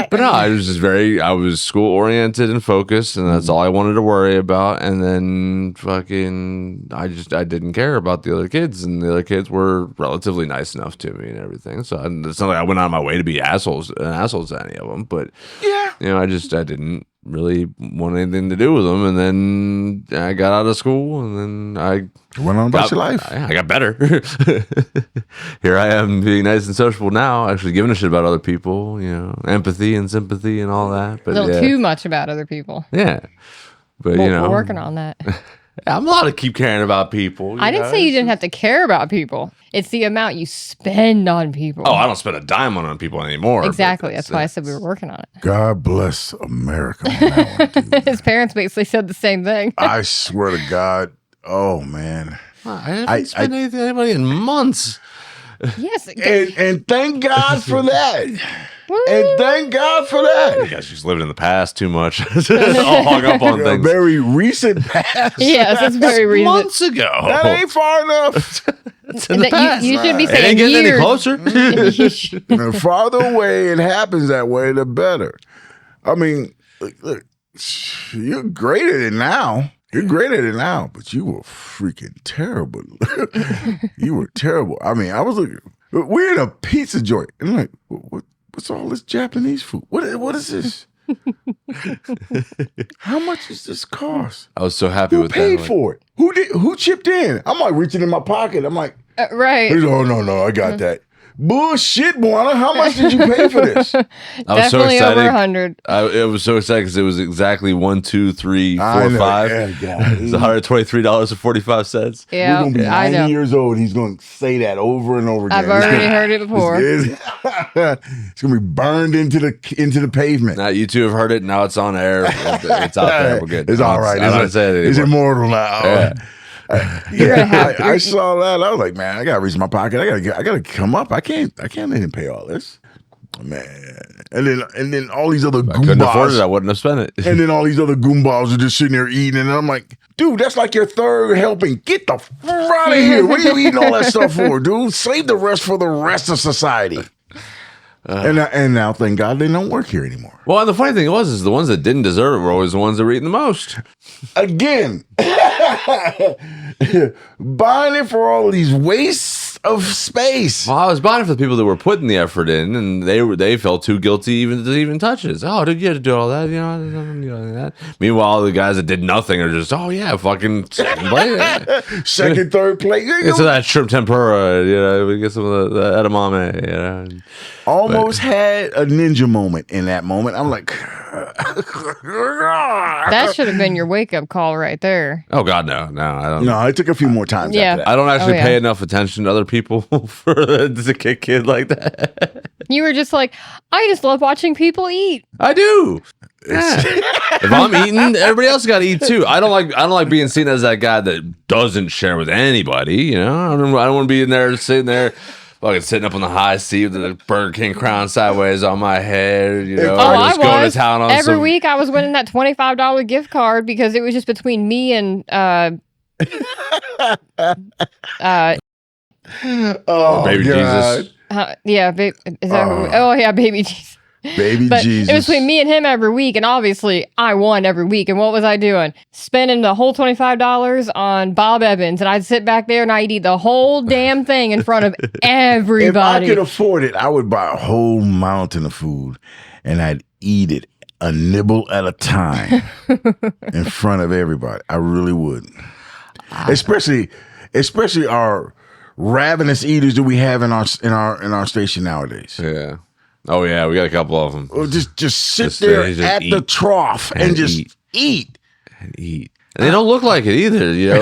But no, I was school oriented and focused, and that's all I wanted to worry about. And then fucking, I didn't care about the other kids, and the other kids were relatively nice enough to me and everything. So it's not like I went out of my way to be assholes to any of them. But Yeah. I didn't really want anything to do with them. And then I got out of school, and then I Went on about your life. I got better. Here I am being nice and sociable now, actually giving a shit about other people, empathy and sympathy and all that. But a little too much about other people. Yeah. But, We're working on that. I'm allowed to keep caring about people. I didn't say you didn't have to care about people. It's the amount you spend on people. Oh, I don't spend a dime on people anymore. Exactly. That's why I said we were working on it. God bless America on that one, dude. His parents basically said the same thing. I swear to God. Oh, man. I haven't spent anything on anybody in months. Yes. And thank God for that. Woo. And thank God for that. Yeah, she's living in the past too much. All hung up on A things. very recent past. Yes, it's very recent. Months ago. That ain't far enough. It's in the past. You should be It saying ain't getting any years. closer. The farther away it happens that way, the better. I mean, look, you're great at it now. You're great at it now, but you were freaking terrible. You were terrible. I mean, I was looking. We're in a pizza joint, and I'm like, what's all this Japanese food? What is this? How much does this cost? I was so happy Who with paid that. for it? Who chipped in? I'm like reaching in my pocket. I'm like, Right. oh no, I got that. Bullshit, Buana. How much did you pay for this? I was so Definitely excited. over 100. It was so excited because it was exactly 1, 2, 3, 4, I know. 5. Yeah, God. It's $123.45. Yeah, We're gonna be I 90 know. years old. He's gonna say that over and over again. I've already heard it before. It's gonna be burned into the pavement. Now you two have heard it. Now it's on air. It's out there. We're good. It's all right. I don't say it It's anymore. immortal now. Yeah. You're gonna have I saw that. I was like, man, I gotta reach my pocket. I gotta come up. I can't let him pay all this, man. And then all these other If I couldn't afford it, I goombas, wouldn't have spent it. and then all these other goombas are just sitting there eating, and I'm like, dude, that's like your third helping. Get the fuck out of here. What are you eating all that stuff for, dude? Save the rest for the rest of society. And now, thank God, they don't work here anymore. Well, and the funny thing is the ones that didn't deserve it were always the ones that were eating the most. Again, buying it for all of these wastes of space. Well, I was buying it for the people that were putting the effort in, and they felt too guilty even to touch it. Oh, did you have to do all that? That. Meanwhile, the guys that did nothing are just, oh yeah, fucking second plate. Second, third plate. Get some of that shrimp tempura, we get some of the edamame, Almost had a ninja moment in that moment. I'm like, That should have been your wake up call right there. Oh God, no, I don't. no, it took a few more times. Yeah. After that. I don't actually Oh, yeah. pay enough attention to other people for to kick kid like that. You were just like, I just love watching people eat. I do. Yeah. If I'm eating, everybody else got to eat too. I don't like being seen as that guy that doesn't share with anybody. I don't want to be in there sitting there. Fucking sitting up on the high seat with the Burger King crown sideways on my head, Oh, or I just going was. to town on Every some. week I was winning that $25 gift card because it was just between me and Oh, Baby God. Jesus. yeah, is that who, oh yeah, baby Jesus. Baby But Jesus. it was between me and him every week, and obviously I won every week. And what was I doing? Spending the whole $25 on Bob Evans, and I'd sit back there and I'd eat the whole damn thing in front of everybody. If I could afford it, I would buy a whole mountain of food and I'd eat it a nibble at a time in front of everybody. I really would. Especially our ravenous eaters that we have in our station nowadays. Yeah. Oh yeah, we got a couple of them. Or just sit Just, there just at the eat trough and just eat. And eat. And they don't look like it either. You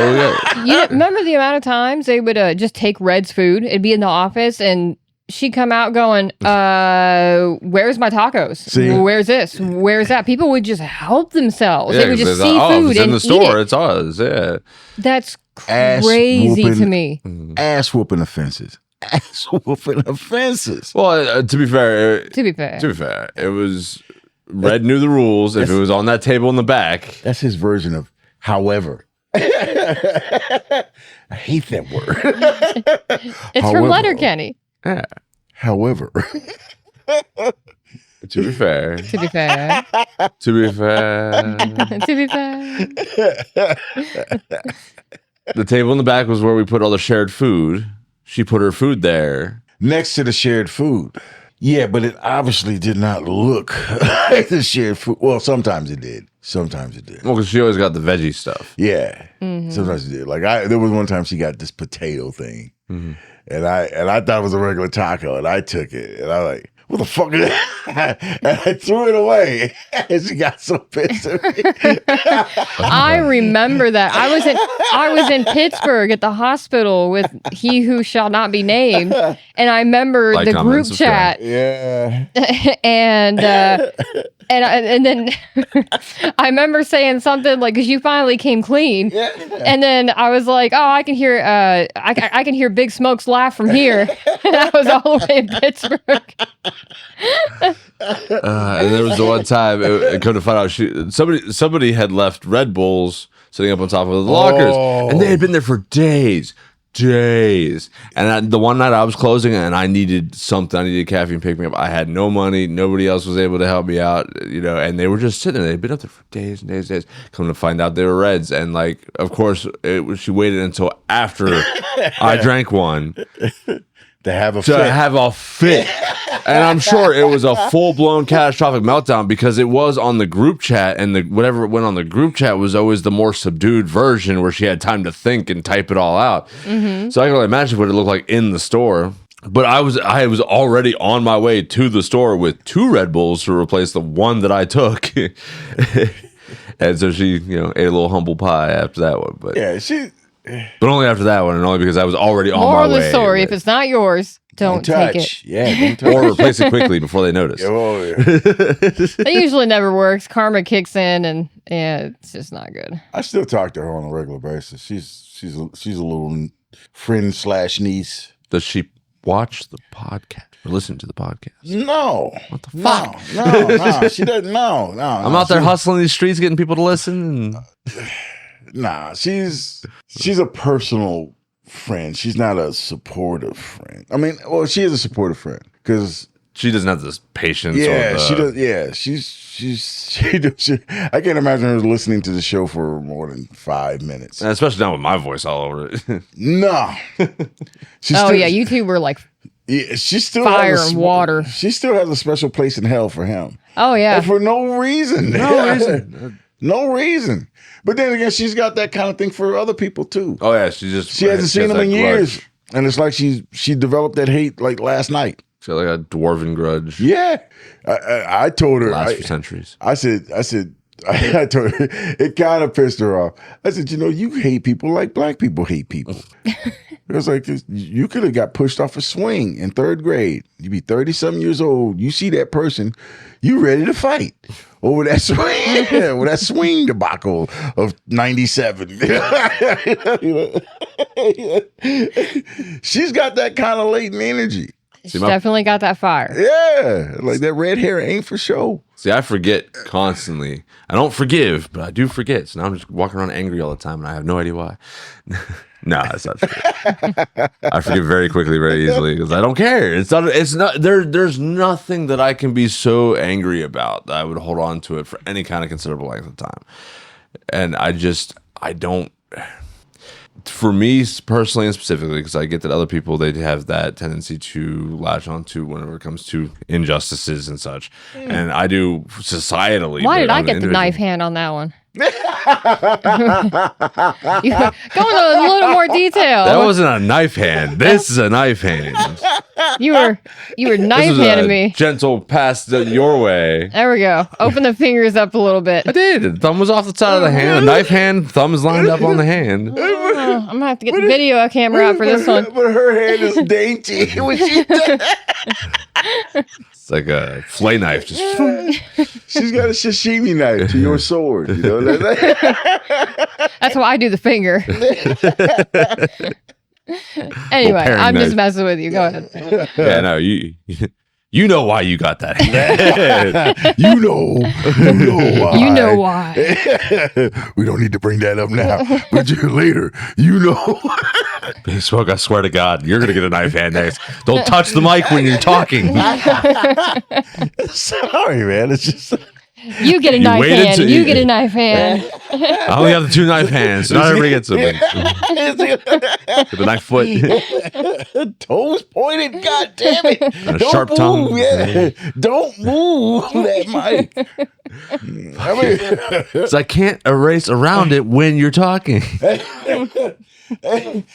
remember the amount of times they would just take Red's food? It'd be in the office, and she'd come out going, where's my tacos? See? Where's this? Where's that? People would just help themselves. They would just see if food it's in and the eat store, it. it's ours. Yeah. That's Ass crazy whooping. to me. Ass whooping offenses. Ass whooping offenses. Well, to be fair, To be fair. it was Red knew the rules. If it was on that table in the back, That's his version of however. I hate that word. It's However. from Letterkenny. yeah. However, To be fair. To be fair. To be fair. To be fair. The table in the back was where we put all the shared food. She put her food there. next to the shared food. Yeah, but it obviously did not look like the shared food. Well, sometimes it did. Sometimes it did. Well, because she always got the veggie stuff. Yeah, sometimes it did. Like there was one time she got this potato thing, and I thought it was a regular taco, and I took it, and I was like, "What the fuck is that?" And I threw it away, and she got so pissed at me. I remember that. I was in Pittsburgh at the hospital with he who shall not be named, and I remember Like, the comment, group subscribe. chat, Yeah, and then I remember saying something like, "Cause you finally came clean," and then I was like, "Oh, I can hear I can hear Big Smoke's laugh from here," and I was all the way in Pittsburgh. And there was the one time, it come to find out, somebody had left Red Bulls sitting up on top of the lockers, and they had been there for days. And the one night I was closing and I needed something. I needed caffeine pick me up. I had no money. Nobody else was able to help me out, and they were just sitting there. They'd been up there for days and days and days. Come to find out they were Reds. And like, of course, she waited until after I drank one to have a fit. And I'm sure it was a full-blown catastrophic meltdown because it was on the group chat, and whatever went on the group chat was always the more subdued version where she had time to think and type it all out. So I can only imagine what it looked like in the store. But I was already on my way to the store with 2 Red Bulls to replace the one that I took. And so she, ate a little humble pie after that one. But Yeah, but only after that one, and only because I was already on Moral my of way. the story: if it's not yours, don't take touch. it. Yeah, don't touch. Or replace it quickly before they notice. That usually never works. Karma kicks in, and it's just not good. I still talk to her on a regular basis. She's a little friend/niece. Does she watch the podcast or listen to the podcast? No. What the fuck? No. She doesn't. No. I'm out there hustling these streets, getting people to listen. Nah, she's a personal friend. She's not a supportive friend. I mean, well, she is a supportive friend because She doesn't have this patience. yeah, she does. Yeah, she I can't imagine her listening to the show for more than 5 minutes. And especially now with my voice all over it. No. You two were like Yeah, she still fire has and water. She still has a special place in hell for him. Oh yeah. And for no reason. No reason. No reason. But then again, she's got that kind of thing for other people too. Oh yeah, she hasn't seen him in years, and it's like she developed that hate like last night. She's got like a dwarven grudge. Yeah, I told her. Last for centuries. I told her it kind of pissed her off. I said, you hate people like black people hate people. It was like you could have got pushed off a swing in 3rd grade. You'd be 30-something years old. You see that person, you ready to fight over that swing, over that swing debacle of '97. She's got that kind of latent energy. She's definitely got that fire. Yeah, like that red hair ain't for show. See, I forget constantly. I don't forgive, but I do forget. So now I'm just walking around angry all the time, and I have no idea why. No, that's not true. I forgive very quickly, very easily because I don't care. It's not. There's nothing that I can be so angry about that I would hold on to it for any kind of considerable length of time. And I don't. For me personally and specifically, because I get that other people, they have that tendency to latch onto whenever it comes to injustices and such, and I do societally. Why did I get the knife hand on that one? Go into a little more detail. That wasn't a knife hand. This is a knife hand. You were knife handing me. Gentle pass your way. There we go. Open the fingers up a little bit. I did. Thumb was off the side of the hand. A knife hand. Thumb is lined up on the hand. I'm gonna have to get the video camera out for this one. But her hand is dainty when she It's like a fillet knife. Just she's got a sashimi knife to your sword. That's why I do the finger. Anyway, I'm knife. just messing with you. Go ahead. Yeah, no, you know why you got that hand. You know why. You know why. We don't need to bring that up now, but later, Big Smoke, I swear to God, you're gonna get a knife hand next. Don't touch the mic when you're talking. Sorry, man. It's just You get a knife waited hand. till You you- get a knife hand. I only have the 2 knife hands, so not everybody gets them. With the knife foot. toes pointed. God damn it! And a sharp tongue. Yeah, don't move that mic. I mean, So I can't erase around it when you're talking. and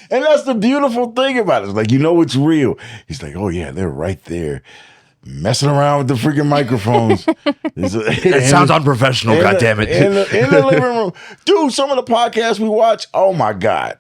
that's the beautiful thing about it. It's like, you know, it's real. He's like, oh yeah, they're right there, messing around with the freaking microphones. It sounds unprofessional, goddammit. In the living room. Dude, some of the podcasts we watch, oh my God.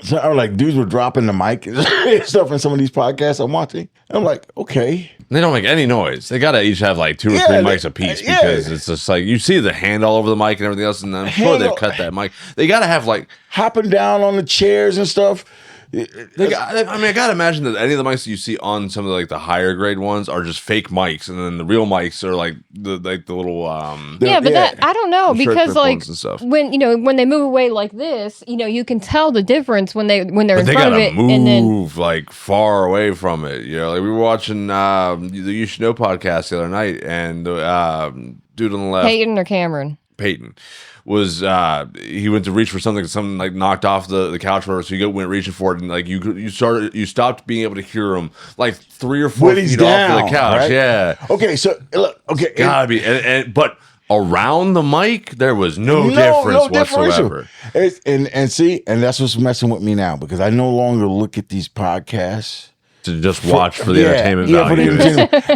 So I was like, dudes were dropping the mic and stuff in some of these podcasts I'm watching. I'm like, okay. They don't make any noise. They gotta each have like 2 or 3 mics apiece because it's just like you see the hand all over the mic and everything else, and I'm sure they've cut that mic. They gotta have like hopping down on the chairs and stuff. I gotta imagine that any of the mics that you see on some of the, like the higher grade ones are just fake mics, and then the real mics are like the little That I don't know, because like ones and stuff. when they move away like this, you can tell the difference when they're But in they front of gotta it, and then move like far away from it. Like we were watching the You Should Know podcast the other night, and the dude on the left, Peyton or Cameron. Peyton, was he went to reach for something like knocked off the couch or whatever, so went reaching for it, and like you stopped being able to hear him like 3 or 4 feet off of the couch. Right? Yeah. Okay, so look, okay, Gotta be, but around the mic there was no difference whatsoever. And that's what's messing with me now, because I no longer look at these podcasts To just watch for the entertainment value. For the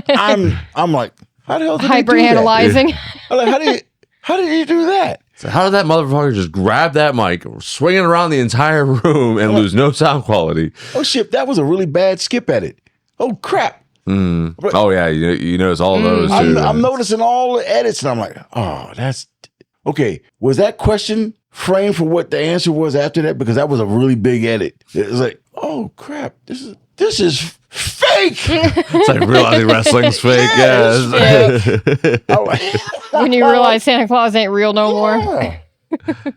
entertainment. I'm like, how the hell did Hyper they do analyzing. that? I'm like, how did you do that? So how did that motherfucker just grab that mic, swing it around the entire room, and lose no sound quality? Oh shit, that was a really bad skip edit. Oh crap. Oh yeah, you notice all of those too. I'm noticing all the edits, and I'm like, oh, that's okay. Was that question framed for what the answer was after that? Because that was a really big edit. It was like, oh crap, this is fake. It's like realizing wrestling's fake. When you realize Santa Claus ain't real no more.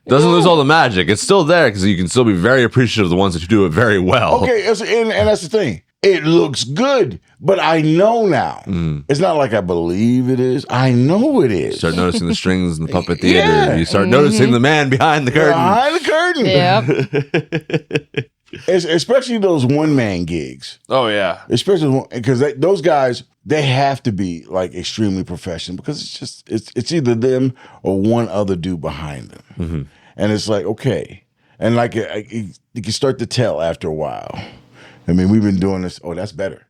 Doesn't lose all the magic. It's still there because you can still be very appreciative of the ones that you do it very well. Okay, and that's the thing. It looks good, but I know now. It's not like I believe it is. I know it is. Start noticing the strings in the puppet theater. Yeah. You start noticing the man behind the curtain. Behind the curtain. Yep. Especially those one-man gigs. Oh, yeah. Especially because those guys, they have to be like extremely professional, because it's either them or one other dude behind them. Mm-hmm. And it's like, okay. And like you can start to tell after a while. I mean, we've been doing this. Oh, that's better.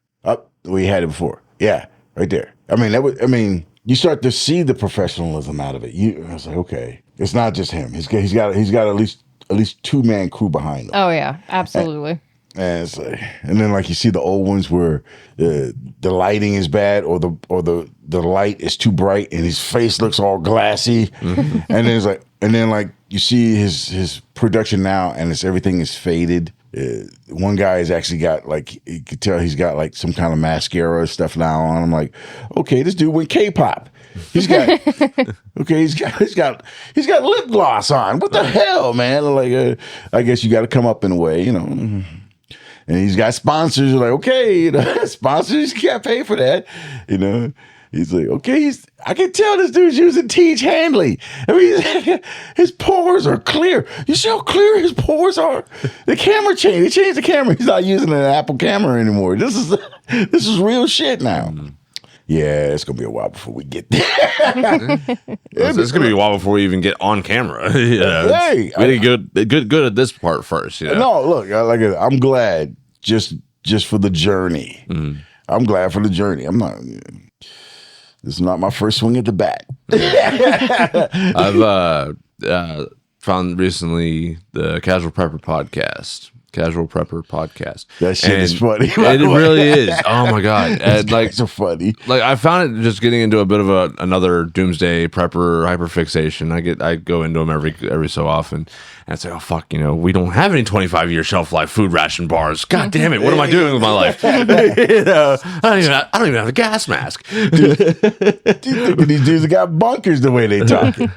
We had it before. Yeah, right there. I mean, you start to see the professionalism out of it. It's like, okay, it's not just him. He's got at least 2-man crew behind him. Oh yeah, absolutely. And it's like, and then like you see the old ones where the lighting is bad, or the light is too bright, and his face looks all glassy. Mm-hmm. And then it's like, you see his production now, and everything is faded. One guy has actually got, like, you could tell he's got like some kind of mascara stuff now on. I'm like, okay, this dude went K-pop. He's got he's got lip gloss on. What the hell, man? Like, I guess you got to come up in a way, And he's got sponsors. You're like, okay, sponsors, you can't pay for that, He's like, okay, I can tell this dude's using Teach Handley. I mean, his pores are clear. You see how clear his pores are? The camera changed. He changed the camera. He's not using an Apple camera anymore. This is real shit now. Mm-hmm. Yeah, it's gonna be a while before we get there. It's gonna be a while before we even get on camera. We need to get good at this part first. No, look, I'm glad just for the journey. Mm. I'm glad for the journey. This is not my first swing at the bat. I've found recently the Casual Prepper podcast. That shit is funny. It really is. Oh my god! And like, so funny. Like, I found it just getting into a bit of another doomsday prepper hyperfixation. I go into them every so often, and it's like, oh fuck, we don't have any 25-year shelf life food ration bars. God damn it! What am I doing with my life? I don't even have a gas mask. These dudes have got bunkers the way they talking.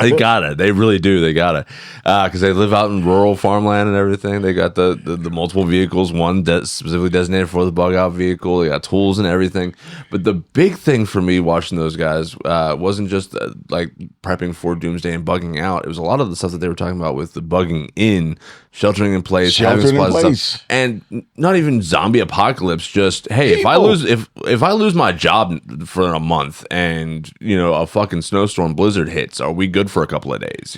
They got it. They really do. They got it because they live out in rural farmland. plan and everything. They got the multiple vehicles, one specifically designated for the bug out vehicle. They got tools and everything. But the big thing for me watching those guys wasn't just like prepping for doomsday and bugging out. It was a lot of the stuff that they were talking about with the bugging in, sheltering in place, having supplies and stuff, and not even zombie apocalypse. Just hey, if I lose my job for a month and a fucking snowstorm blizzard hits, are we good for a couple of days?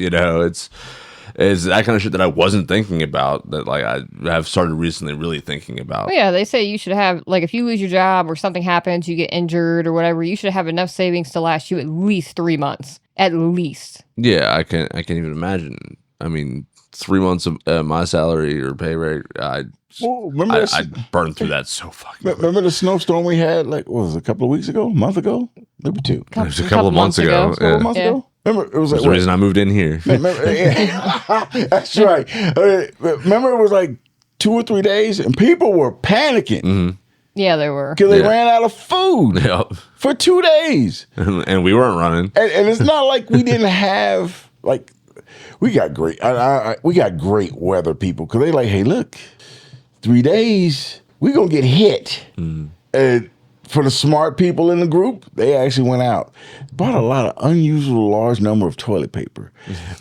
It's that kind of shit that I wasn't thinking about, that like I have started recently really thinking about. Well, yeah, they say you should have, like, if you lose your job or something happens, you get injured or whatever, you should have enough savings to last you at least 3 months. At least. Yeah, I can't even imagine. I mean, 3 months of my salary or pay rate, I burned through that so fucking quick. Remember the snowstorm we had, like, what was it, a couple of weeks ago? A month ago? Maybe 2. It was a couple of months ago. A couple of months ago? Remember, it was like, the reason I moved in here. That's right. Remember, it was like 2 or 3 days, and people were panicking. Mm-hmm. Yeah, they were. Because they ran out of food for 2 days. And we weren't running. And it's not like we didn't have, like, we got great weather people. Because they like, hey, look, 3 days, we're going to get hit. Mm. And for the smart people in the group, they actually went out, bought a lot of unusual large number of toilet paper.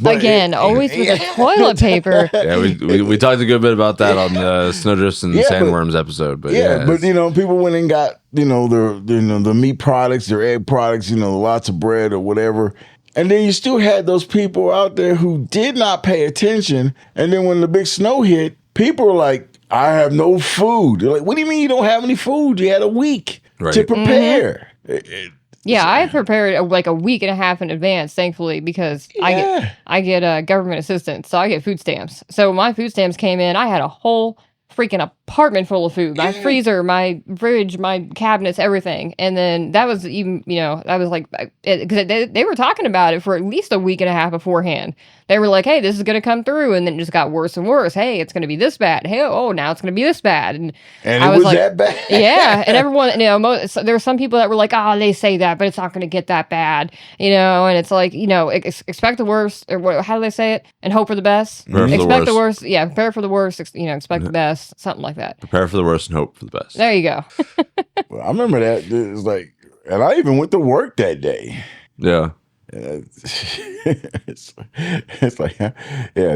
But again, always with the toilet paper. Yeah, we talked a good bit about that on the Snowdrifts and Sandworms episode. But people went and got the meat products, their egg products, lots of bread or whatever. And then you still had those people out there who did not pay attention. And then when the big snow hit, people were like, I have no food. They're like, what do you mean you don't have any food? You had a week to prepare. Mm-hmm. I prepared like a week and a half in advance, thankfully, because I get government assistance, so I get food stamps. So my food stamps came in. I had a whole freaking apartment full of food, my freezer, my fridge, my cabinets, everything. And then that was even, that was like, because they were talking about it for at least a week and a half beforehand. They were like, hey, this is going to come through. And then it just got worse and worse. Hey, it's going to be this bad. Hey, now it's going to be this bad. And I was like, that bad? Yeah. And everyone, there were some people that were like, they say that, but it's not going to get that bad, and it's like, expect the worst, or how do they say it? And hope for the best. Expect the worst. Yeah. Prepare for the worst, expect the best, something like that. Prepare for the worst and hope for the best. There you go. Well, I remember that. It was like, and I even went to work that day. Yeah. It's like,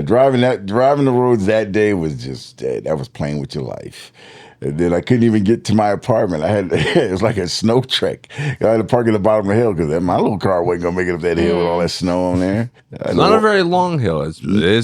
driving the roads that day was just that was playing with your life. And then I couldn't even get to my apartment. It was like a snow trek. I had to park at the bottom of the hill because my little car wasn't gonna make it up that hill with all that snow on there. It's not a very long hill. It's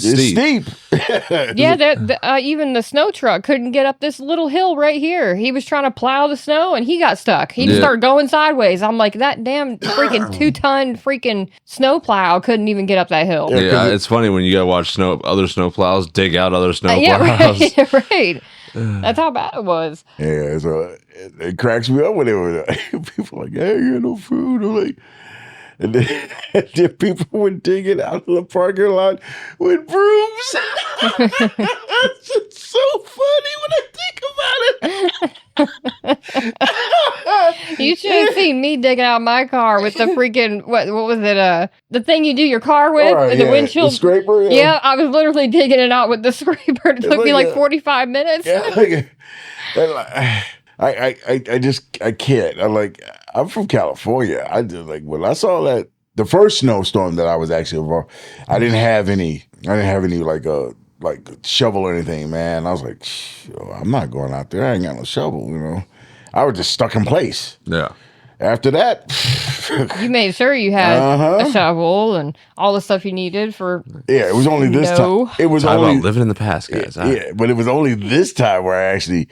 steep. Yeah, even the snow truck couldn't get up this little hill right here. He was trying to plow the snow and he got stuck. He just started going sideways. I'm like, that damn freaking 2-ton freaking snow plow couldn't even get up that hill. Yeah, it's funny when you gotta watch other snow plows dig out other snow plows. Yeah, right. That's how bad it was. Yeah, so it cracks me up when they were people were like, hey, you got no food. I'm like, and then people were digging out of the parking lot with brooms. It's so funny when I think about it. You should have seen me digging out my car with the freaking, what was it? The thing you do your car with, the windshield. The scraper? Yeah, I was literally digging it out with the scraper. It took me like 45 minutes. Yeah, I can't. I'm from California. I just when I saw that the first snowstorm that I was actually involved, I didn't have any like shovel or anything, man. I was like, I'm not going out there. I ain't got no shovel, I was just stuck in place. Yeah. After that, you made sure you had a shovel and all the stuff you needed for. Yeah, it was only this time. It was Talk only about living in the past, guys. But it was only this time where I actually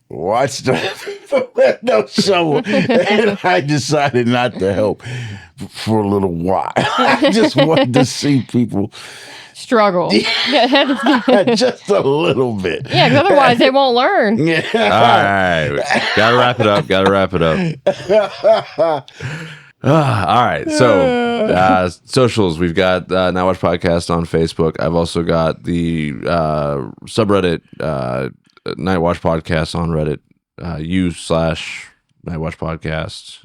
watched no shovel, and I decided not to help for a little while. I just wanted to see people struggle. Just a little bit. Yeah, because otherwise they won't learn. Yeah. All right. Gotta wrap it up. All right. So, socials. We've got Nightwatch Podcast on Facebook. I've also got the subreddit Nightwatch Podcast on Reddit. Nightwatch Podcast.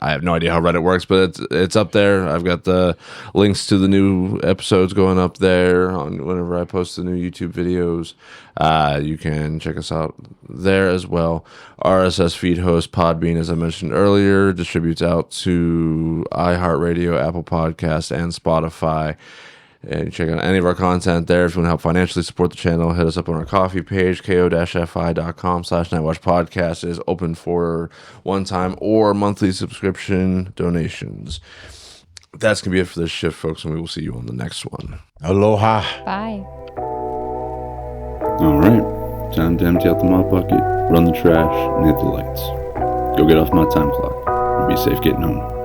I have no idea how Reddit works, but it's up there. I've got the links to the new episodes going up there on whenever I post the new YouTube videos. You can check us out there as well. RSS feed host Podbean, as I mentioned earlier, distributes out to iHeartRadio, Apple Podcasts, and Spotify. And check out any of our content there. If you want to help financially support the channel, hit us up on our coffee page, ko-fi.com/nightwatchpodcast. It is open for one-time or monthly subscription donations. That's going to be it for this shift, folks, and we will see you on the next one. Aloha. Bye. All right. Time to empty out the mop bucket, run the trash, and hit the lights. Go get off my time clock and be safe getting home.